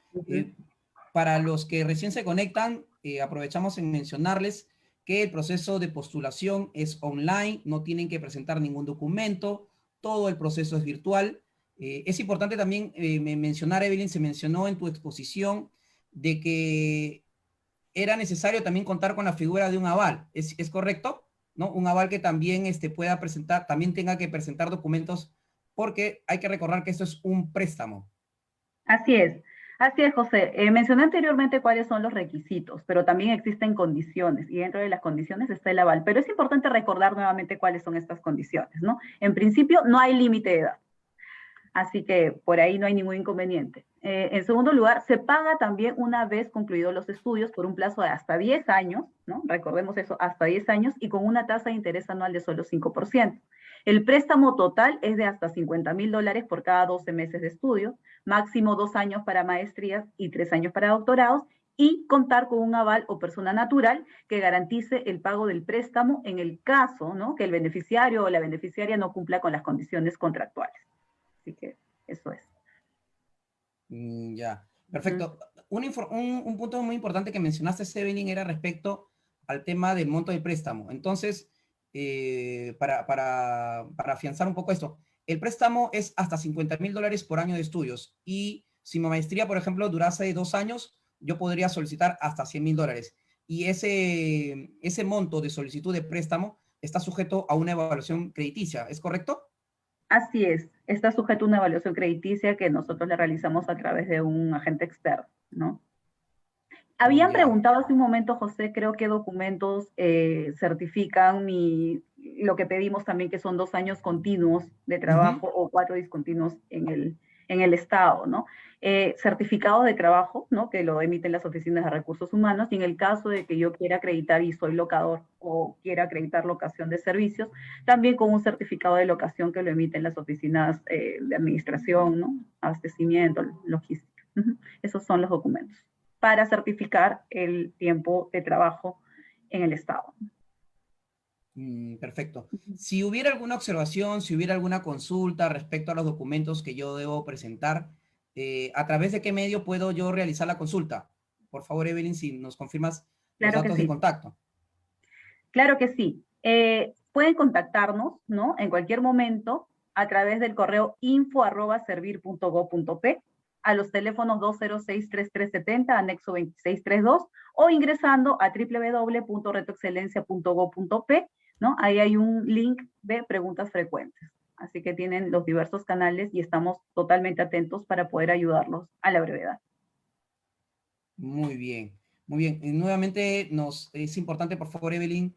Para los que recién se conectan, aprovechamos en mencionarles que el proceso de postulación es online, no tienen que presentar ningún documento, todo el proceso es virtual. Es importante también mencionar, Evelyn, se mencionó en tu exposición de que era necesario también contar con la figura de un aval. ¿Es correcto? ¿No? Un aval que también pueda presentar, también tenga que presentar documentos, porque hay que recordar que esto es un préstamo. Así es, José. Mencioné anteriormente cuáles son los requisitos, pero también existen condiciones y dentro de las condiciones está el aval. Pero es importante recordar nuevamente cuáles son estas condiciones, ¿no? En principio, no hay límite de edad, así que por ahí no hay ningún inconveniente. En segundo lugar, se paga también una vez concluidos los estudios por un plazo de hasta 10 años, ¿no? Recordemos eso, hasta 10 años y con una tasa de interés anual de solo 5%. El préstamo total es de hasta $50,000 por cada 12 meses de estudio, máximo 2 años para maestrías y 3 años para doctorados, y contar con un aval o persona natural que garantice el pago del préstamo en el caso, ¿no?, que el beneficiario o la beneficiaria no cumpla con las condiciones contractuales. Así que eso es. Ya, perfecto. Un punto muy importante que mencionaste, Evelyn, era respecto al tema del monto del préstamo. Entonces, para afianzar un poco esto, el préstamo es hasta $50,000 por año de estudios, y si mi maestría, por ejemplo, durase 2 años, yo podría solicitar hasta $100,000. Y ese monto de solicitud de préstamo está sujeto a una evaluación crediticia, ¿es correcto? Así es, está sujeto a una evaluación crediticia que nosotros le realizamos a través de un agente externo, ¿no? Habían preguntado hace un momento, José, creo que documentos certifican lo que pedimos también, que son 2 años continuos de trabajo o 4 discontinuos en el Estado, ¿no? Certificado de trabajo, ¿no?, que lo emiten las oficinas de recursos humanos, y en el caso de que yo quiera acreditar y soy locador o quiera acreditar locación de servicios, también con un certificado de locación que lo emiten las oficinas de administración, ¿no?, abastecimiento, logística. Esos son los documentos para certificar el tiempo de trabajo en el Estado. Perfecto. Si hubiera alguna observación, si hubiera alguna consulta respecto a los documentos que yo debo presentar, ¿a través de qué medio puedo yo realizar la consulta? Por favor, Evelyn, si nos confirmas los datos de contacto. Claro que sí. Pueden contactarnos, ¿no?, en cualquier momento a través del correo info@servir.go.p, a los teléfonos 206-3370, anexo 2632, o ingresando a www.retoexcelencia.go.p, ¿no? Ahí hay un link de preguntas frecuentes. Así que tienen los diversos canales y estamos totalmente atentos para poder ayudarlos a la brevedad. Muy bien, muy bien. Y nuevamente es importante, por favor, Evelyn,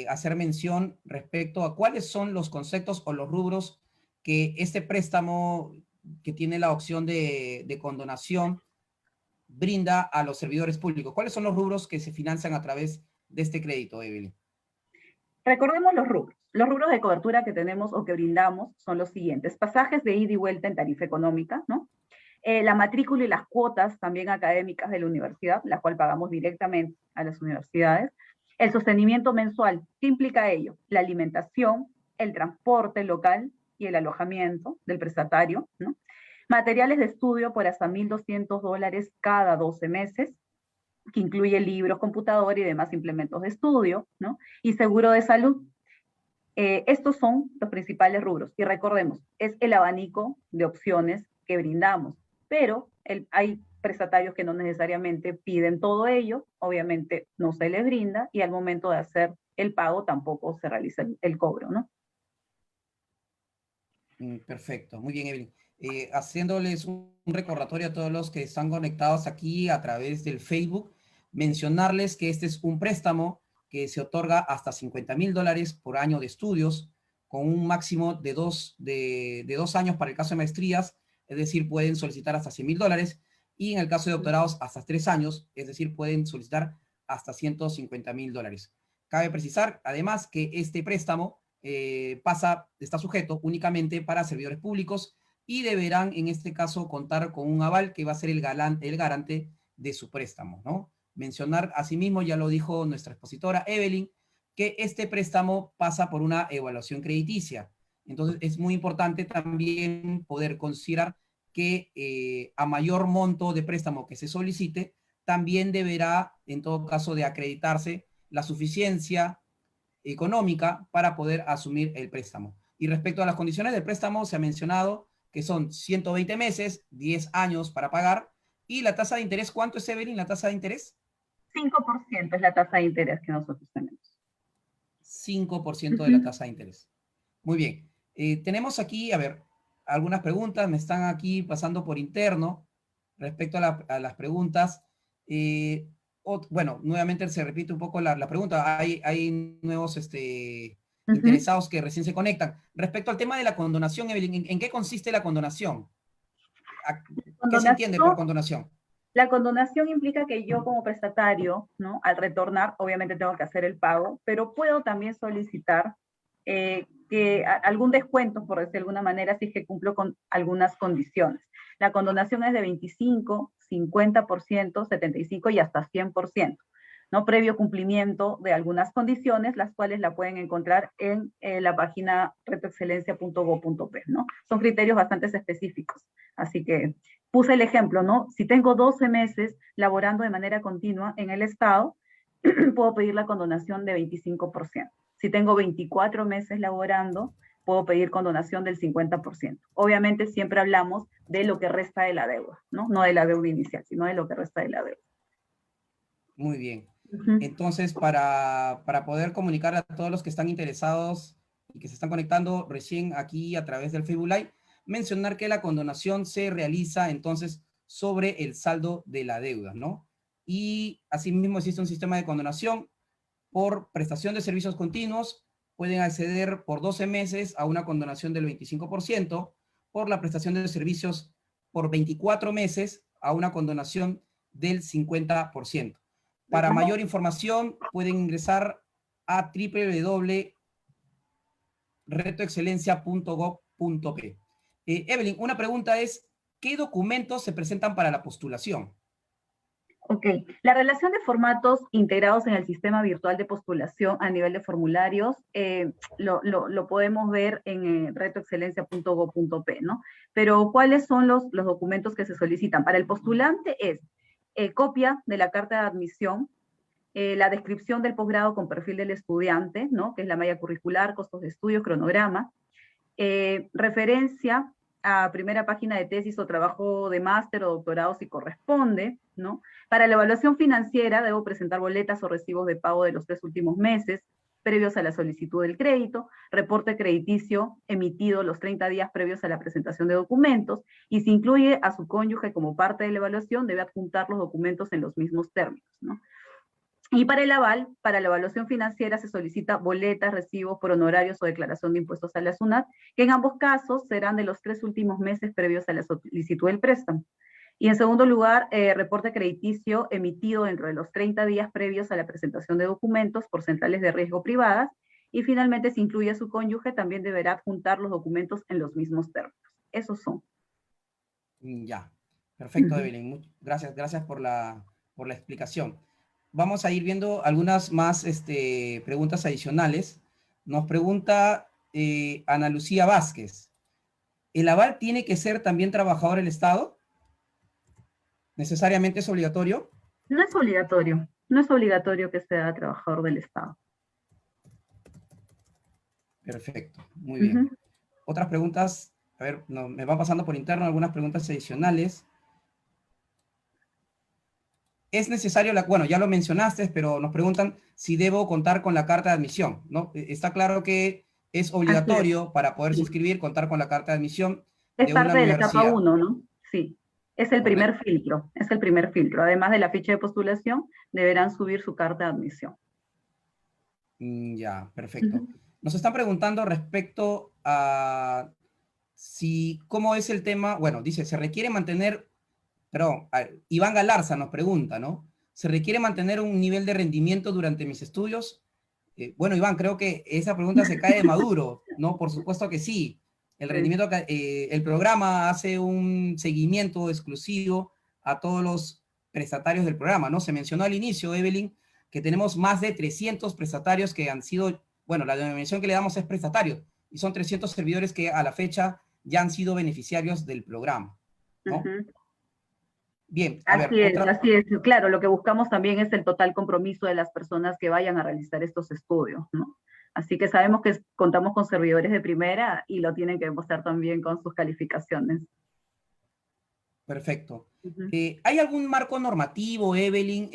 hacer mención respecto a cuáles son los conceptos o los rubros que este préstamo, que tiene la opción de condonación, brinda a los servidores públicos. ¿Cuáles son los rubros que se financian a través de este crédito, Evelyn? Recordemos los rubros. Los rubros de cobertura que tenemos o que brindamos son los siguientes: pasajes de ida y vuelta en tarifa económica, ¿no? La matrícula y las cuotas también académicas de la universidad, la cual pagamos directamente a las universidades. El sostenimiento mensual, ¿qué implica ello? La alimentación, el transporte local y el alojamiento del prestatario, ¿no? Materiales de estudio por hasta $1,200 cada 12 meses, que incluye libros, computador y demás implementos de estudio, ¿no? Y seguro de salud. Estos son los principales rubros. Y recordemos, es el abanico de opciones que brindamos, pero hay prestatarios que no necesariamente piden todo ello, obviamente no se les brinda, y al momento de hacer el pago tampoco se realiza el cobro, ¿no? Perfecto, muy bien, Evelyn. Haciéndoles un recordatorio a todos los que están conectados aquí a través del Facebook, mencionarles que este es un préstamo que se otorga hasta $50,000 por año de estudios, con un máximo de dos años para el caso de maestrías, es decir, pueden solicitar hasta $100,000, y en el caso de doctorados hasta 3 años, es decir, pueden solicitar hasta $150,000. Cabe precisar, además, que este préstamo está sujeto únicamente para servidores públicos y deberán, en este caso, contar con un aval que va a ser el garante de su préstamo, ¿no? Mencionar, asimismo, ya lo dijo nuestra expositora Evelyn, que este préstamo pasa por una evaluación crediticia. Entonces, es muy importante también poder considerar que a mayor monto de préstamo que se solicite, también deberá, en todo caso, de acreditarse la suficiencia económica para poder asumir el préstamo. Y respecto a las condiciones del préstamo, se ha mencionado que son 120 meses, 10 años para pagar, y la tasa de interés, ¿cuánto es, Evelyn, la tasa de interés? 5% es la tasa de interés que nosotros tenemos. 5% de la tasa de interés. Muy bien. Tenemos aquí, a ver, algunas preguntas, me están aquí pasando por interno respecto a las preguntas. Bueno, nuevamente se repite un poco la pregunta. Hay nuevos interesados que recién se conectan. Respecto al tema de la condonación, Evelyn, ¿en qué consiste la condonación? ¿Qué se entiende por condonación? La condonación implica que yo como prestatario, ¿no? Al retornar, obviamente tengo que hacer el pago, pero puedo también solicitar algún descuento, por decir de alguna manera, si es que cumplo con algunas condiciones. La condonación es de 25, 50%, 75% y hasta 100%, ¿no? Previo cumplimiento de algunas condiciones, las cuales la pueden encontrar en la página retoexcelencia.go.p, ¿no? Son criterios bastante específicos, así que puse el ejemplo, ¿no? Si tengo 12 meses laborando de manera continua en el Estado, puedo pedir la condonación de 25%. Si tengo 24 meses laborando, puedo pedir condonación del 50%. Obviamente siempre hablamos de lo que resta de la deuda, ¿no? No de la deuda inicial, sino de lo que resta de la deuda. Muy bien. Entonces, para poder comunicar a todos los que están interesados y que se están conectando recién aquí a través del Facebook Live, mencionar que la condonación se realiza entonces sobre el saldo de la deuda, ¿no? Y asimismo existe un sistema de condonación por prestación de servicios continuos. Pueden acceder por 12 meses a una condonación del 25%, por la prestación de servicios por 24 meses a una condonación del 50%. Para mayor información pueden ingresar a www.retoexcelencia.gov.p. Evelyn, una pregunta es, ¿qué documentos se presentan para la postulación? Ok, la relación de formatos integrados en el sistema virtual de postulación a nivel de formularios lo podemos ver en retoexcelencia.gov.p, ¿no? Pero ¿cuáles son los documentos que se solicitan? Para el postulante es copia de la carta de admisión, la descripción del posgrado con perfil del estudiante, ¿no? Que es la malla curricular, costos de estudio, cronograma, referencia a primera página de tesis o trabajo de máster o doctorado si corresponde, ¿no? Para la evaluación financiera debo presentar boletas o recibos de pago de los 3 últimos meses previos a la solicitud del crédito, reporte crediticio emitido los 30 días previos a la presentación de documentos, y si incluye a su cónyuge como parte de la evaluación, debe adjuntar los documentos en los mismos términos, ¿no? Y para el aval, para la evaluación financiera se solicita boletas, recibos por honorarios o declaración de impuestos a la SUNAT, que en ambos casos serán de los 3 últimos meses previos a la solicitud del préstamo. Y en segundo lugar, reporte crediticio emitido dentro de los 30 días previos a la presentación de documentos por centrales de riesgo privadas, Y finalmente, si incluye a su cónyuge, también deberá adjuntar los documentos en los mismos términos. Esos son. Ya, perfecto, Evelyn. Gracias por la explicación. Vamos a ir viendo algunas más preguntas adicionales. Nos pregunta Ana Lucía Vázquez. ¿El aval tiene que ser también trabajador del Estado? ¿Necesariamente es obligatorio? No es obligatorio. No es obligatorio que sea trabajador del Estado. Perfecto, muy bien. Otras preguntas, a ver, me van pasando por interno algunas preguntas adicionales. Es necesario, bueno, ya lo mencionaste, pero nos preguntan si debo contar con la carta de admisión, ¿no? Está claro que es obligatorio para poderse inscribir, contar con la carta de admisión Es de una parte de la etapa universidad. 1, ¿no? Sí. Es el primer filtro, es el primer filtro. Además de la ficha de postulación, deberán subir su carta de admisión. Ya, perfecto. Nos están preguntando respecto a cómo es el tema, bueno, dice, se requiere mantener, perdón, Iván Galarza nos pregunta, ¿no? ¿Se requiere mantener un nivel de rendimiento durante mis estudios? Bueno, Iván, creo que esa pregunta se cae de maduro, ¿no? Por supuesto que sí. El rendimiento, el programa hace un seguimiento exclusivo a todos los prestatarios del programa, ¿no? Se mencionó al inicio, Evelyn, que tenemos más de 300 prestatarios que han sido, bueno, la denominación que le damos es prestatarios, y son 300 servidores que a la fecha ya han sido beneficiarios del programa, ¿no? Bien, a ver, Así es. Claro, lo que buscamos también es el total compromiso de las personas que vayan a realizar estos estudios, ¿no? Así que sabemos que contamos con servidores de primera y lo tienen que demostrar también con sus calificaciones. Perfecto. ¿Hay algún marco normativo, Evelyn,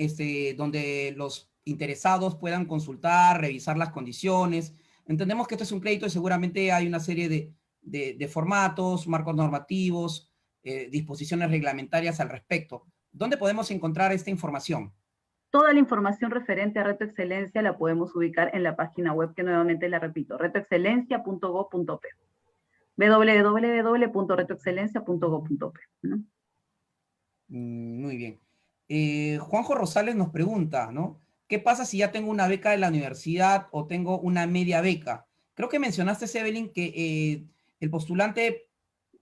donde los interesados puedan consultar, revisar las condiciones? Entendemos que esto es un crédito y seguramente hay una serie de formatos, marcos normativos, disposiciones reglamentarias al respecto. ¿Dónde podemos encontrar esta información? Toda la información referente a Reto Excelencia la podemos ubicar en la página web, que nuevamente la repito, retoexcelencia.go.p. www.retoexcelencia.go.p, ¿no? Muy bien. Juanjo Rosales nos pregunta, ¿no? ¿Qué pasa si ya tengo una beca de la universidad o tengo una media beca? Creo que mencionaste, Evelyn, que el postulante,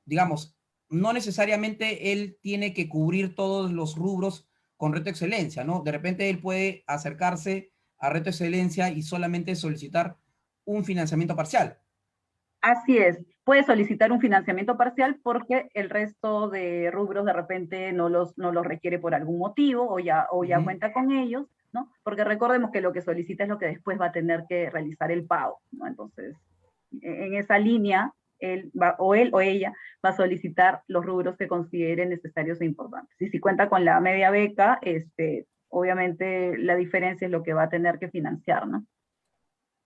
digamos, no necesariamente él tiene que cubrir todos los rubros con Reto Excelencia, ¿no? De repente él puede acercarse a Reto Excelencia y solamente solicitar un financiamiento parcial. Así es, puede solicitar un financiamiento parcial porque el resto de rubros de repente no los requiere por algún motivo o ya cuenta con ellos, ¿no? Porque recordemos que lo que solicita es lo que después va a tener que realizar el pago, ¿no? Entonces, en esa línea, él o ella va a solicitar los rubros que considere necesarios e importantes. Y si cuenta con la media beca, obviamente la diferencia es lo que va a tener que financiar, ¿no?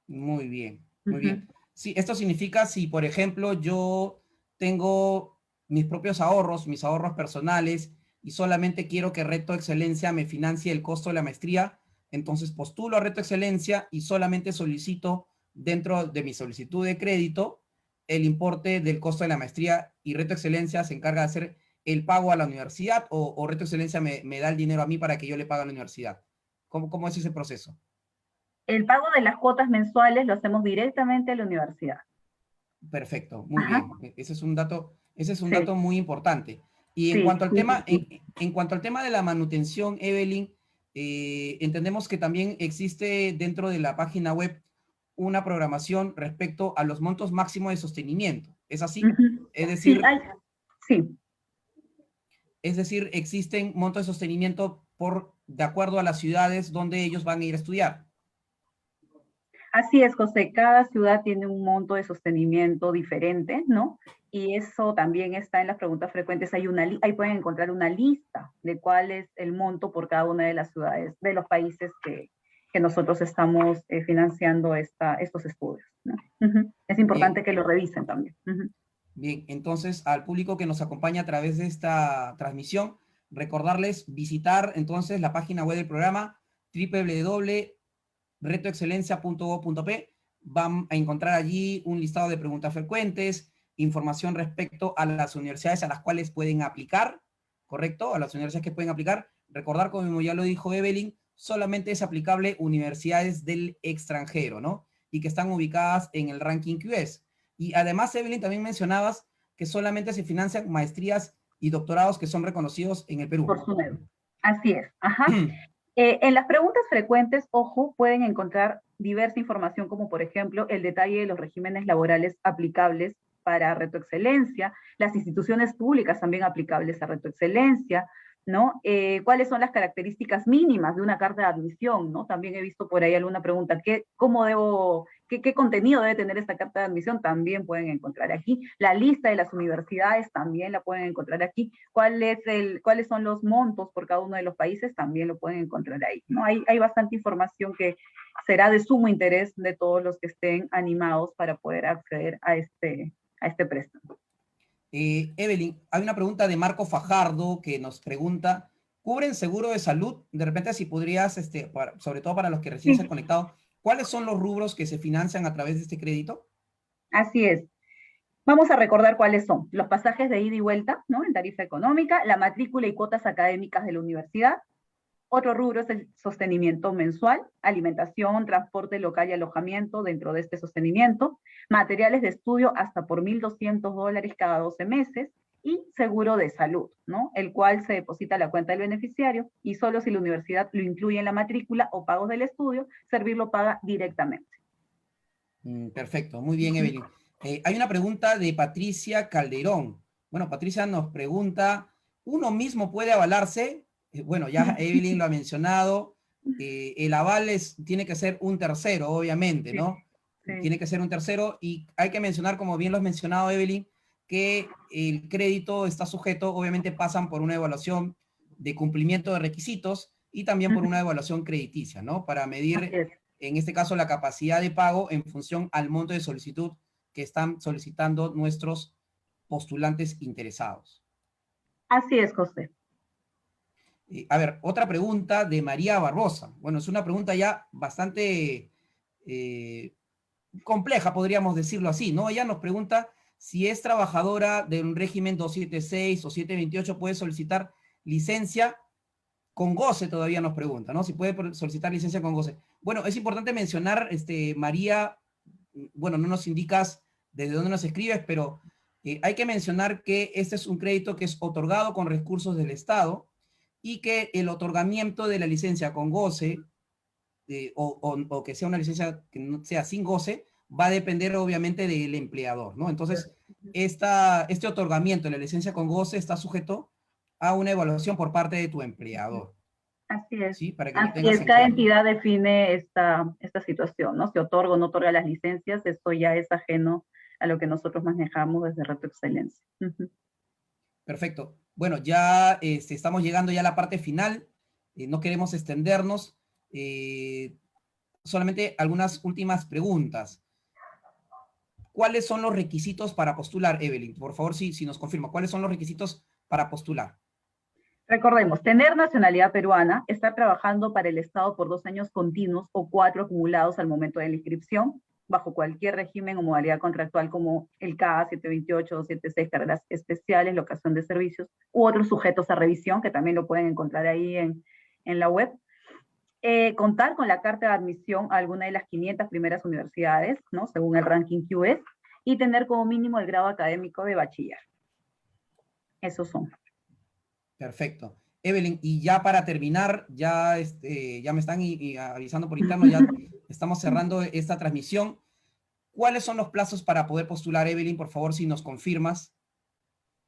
Muy bien, muy bien. Sí, esto significa si, por ejemplo, yo tengo mis propios ahorros, mis ahorros personales, y solamente quiero que Reto Excelencia me financie el costo de la maestría, entonces postulo a Reto Excelencia y solamente solicito dentro de mi solicitud de crédito el importe del costo de la maestría y Reto Excelencia se encarga de hacer el pago a la universidad o Reto Excelencia me da el dinero a mí para que yo le pague a la universidad. ¿Cómo es ese proceso? El pago de las cuotas mensuales lo hacemos directamente a la universidad. Perfecto, muy bien. Ese es un dato muy importante. Y en cuanto al tema de la manutención, Evelyn, entendemos que también existe dentro de la página web una programación respecto a los montos máximos de sostenimiento. ¿Es así? Es decir, es decir, existen montos de sostenimiento de acuerdo a las ciudades donde ellos van a ir a estudiar. Así es, José, cada ciudad tiene un monto de sostenimiento diferente, ¿no? Y eso también está en las preguntas frecuentes. Ahí pueden encontrar una lista de cuál es el monto por cada una de las ciudades, de los países que nosotros estamos financiando estos estudios, ¿no? Es importante que lo revisen también. Bien, entonces al público que nos acompaña a través de esta transmisión, recordarles visitar entonces la página web del programa www.retoexcelencia.go.p. Van a encontrar allí un listado de preguntas frecuentes, información respecto a las universidades a las cuales pueden aplicar, ¿correcto? A las universidades que pueden aplicar. Recordar, como ya lo dijo Evelyn, solamente es aplicable universidades del extranjero, ¿no? y que están ubicadas en el ranking QS. Y además, Evelyn, también mencionabas que solamente se financian maestrías y doctorados que son reconocidos en el Perú. Por SUNEDU. Así es. Ajá. En las preguntas frecuentes, ojo, pueden encontrar diversa información, como por ejemplo el detalle de los regímenes laborales aplicables para Reto Excelencia, las instituciones públicas también aplicables a Reto Excelencia, ¿no? ¿Cuáles son las características mínimas de una carta de admisión, ¿no? También he visto por ahí alguna pregunta, ¿qué contenido debe tener esta carta de admisión? También pueden encontrar aquí. La lista de las universidades también la pueden encontrar aquí. ¿Cuáles son los montos por cada uno de los países? También lo pueden encontrar ahí, ¿no? Hay bastante información que será de sumo interés de todos los que estén animados para poder acceder a este préstamo. Evelyn, hay una pregunta de Marco Fajardo que nos pregunta, ¿cubren seguro de salud? De repente, si podrías, sobre todo para los que recién se han conectado, ¿cuáles son los rubros que se financian a través de este crédito? Así es. Vamos a recordar cuáles son. Los pasajes de ida y vuelta, ¿no? En tarifa económica, la matrícula y cuotas académicas de la universidad. Otro rubro es el sostenimiento mensual, alimentación, transporte local y alojamiento dentro de este sostenimiento, materiales de estudio hasta por $1,200 cada 12 meses, y seguro de salud, ¿no? El cual se deposita a la cuenta del beneficiario y solo si la universidad lo incluye en la matrícula o pagos del estudio, Servir lo paga directamente. Perfecto, muy bien, Evelyn. Hay una pregunta de Patricia Calderón. Bueno, Patricia nos pregunta, ¿uno mismo puede avalarse? Bueno, ya Evelyn lo ha mencionado, el aval tiene que ser un tercero, obviamente, ¿no? Sí. Tiene que ser un tercero, y hay que mencionar, como bien lo has mencionado, Evelyn, que el crédito está sujeto, obviamente pasan por una evaluación de cumplimiento de requisitos y también por una evaluación crediticia, ¿no? Para medir, en este caso, la capacidad de pago en función al monto de solicitud que están solicitando nuestros postulantes interesados. Así es, José. A ver, otra pregunta de María Barbosa. Bueno, es una pregunta ya bastante compleja, podríamos decirlo así, ¿no? Ella nos pregunta si es trabajadora de un régimen 276 o 728, puede solicitar licencia con goce, todavía nos pregunta, ¿no? Si puede solicitar licencia con goce. Bueno, es importante mencionar, María, bueno, no nos indicas desde dónde nos escribes, pero hay que mencionar que este es un crédito que es otorgado con recursos del Estado, y que el otorgamiento de la licencia con goce, o que sea una licencia que no sea sin goce, va a depender obviamente del empleador, ¿no? Entonces, este otorgamiento de la licencia con goce está sujeto a una evaluación por parte de tu empleador. Así es. ¿Sí? Para que Así es, cada entidad define esta situación, ¿no? Si otorga o no otorga las licencias, esto ya es ajeno a lo que nosotros manejamos desde Reto Excelencia. Perfecto. Bueno, ya estamos llegando ya a la parte final. No queremos extendernos. Solamente algunas últimas preguntas. ¿Cuáles son los requisitos para postular, Evelyn? Por favor, si nos confirma, ¿cuáles son los requisitos para postular? Recordemos, tener nacionalidad peruana, estar trabajando para el Estado por 2 años continuos o 4 acumulados al momento de la inscripción, bajo cualquier régimen o modalidad contractual como el CA 728 o 76, carreras especiales, locación de servicios, u otros sujetos a revisión, que también lo pueden encontrar ahí en la web. Contar con la carta de admisión a alguna de las 500 primeras universidades, ¿no? Según el ranking QS, y tener como mínimo el grado académico de bachiller. Esos son. Perfecto. Evelyn, y ya para terminar, ya me están avisando por interno, ya estamos cerrando esta transmisión. ¿Cuáles son los plazos para poder postular, Evelyn? Por favor, si nos confirmas.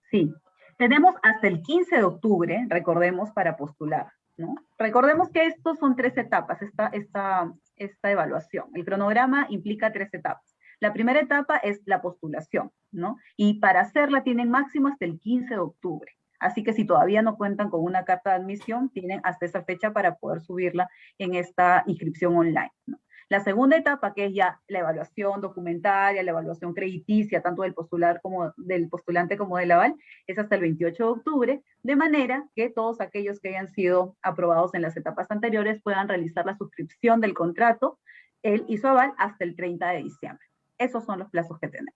Sí, tenemos hasta el 15 de octubre, recordemos, para postular, ¿no? Recordemos que estos son 3 etapas, esta evaluación. El cronograma implica 3 etapas. La primera etapa es la postulación, ¿no? Y para hacerla tienen máximo hasta el 15 de octubre. Así que si todavía no cuentan con una carta de admisión, tienen hasta esa fecha para poder subirla en esta inscripción online, ¿no? La segunda etapa, que es ya la evaluación documentaria, la evaluación crediticia, tanto del postulante como del aval, es hasta el 28 de octubre, de manera que todos aquellos que hayan sido aprobados en las etapas anteriores puedan realizar la suscripción del contrato, él y su aval, hasta el 30 de diciembre. Esos son los plazos que tenemos.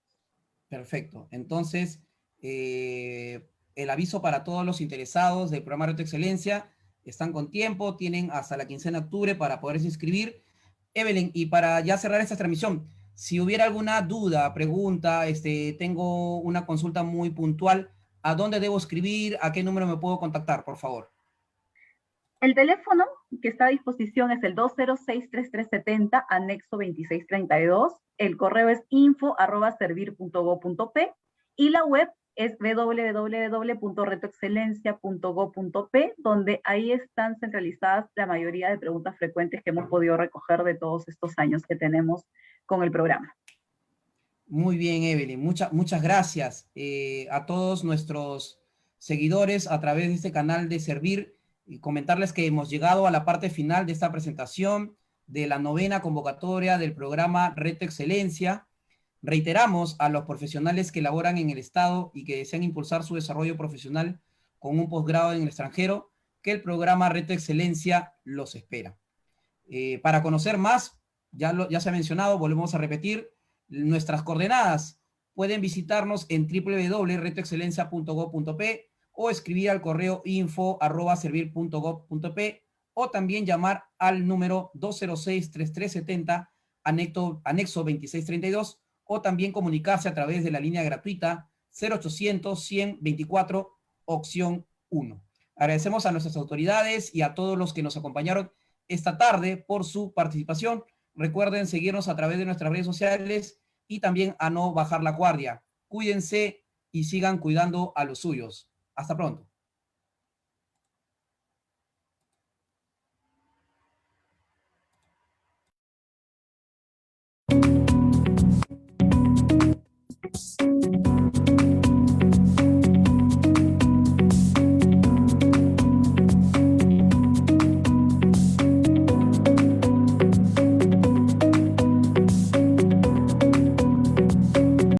Perfecto. Entonces, el aviso para todos los interesados del programa Reto Excelencia: están con tiempo, tienen hasta la quincena de octubre para poderse inscribir. Evelyn, y para ya cerrar esta transmisión, si hubiera alguna duda, pregunta, tengo una consulta muy puntual, ¿a dónde debo escribir? ¿A qué número me puedo contactar, por favor? El teléfono que está a disposición es el 206-3370, anexo 2632. El correo es info@servir.go.p y la web es www.retoexcelencia.go.p, donde ahí están centralizadas la mayoría de preguntas frecuentes que hemos podido recoger de todos estos años que tenemos con el programa. Muy bien, Evelyn. Muchas gracias a todos nuestros seguidores a través de este canal de Servir, y comentarles que hemos llegado a la parte final de esta presentación de la 9ª convocatoria del programa Reto Excelencia. Reiteramos a los profesionales que laboran en el Estado y que desean impulsar su desarrollo profesional con un posgrado en el extranjero, que el programa Reto Excelencia los espera. Para conocer más, ya se ha mencionado, volvemos a repetir, nuestras coordenadas. Pueden visitarnos en www.retoexcelencia.go.p o escribir al correo info@servir.go.p o también llamar al número 206-3370, anexo 2632, o también comunicarse a través de la línea gratuita 0800-100-24, opción 1. Agradecemos a nuestras autoridades y a todos los que nos acompañaron esta tarde por su participación. Recuerden seguirnos a través de nuestras redes sociales y también a no bajar la guardia. Cuídense y sigan cuidando a los suyos. Hasta pronto.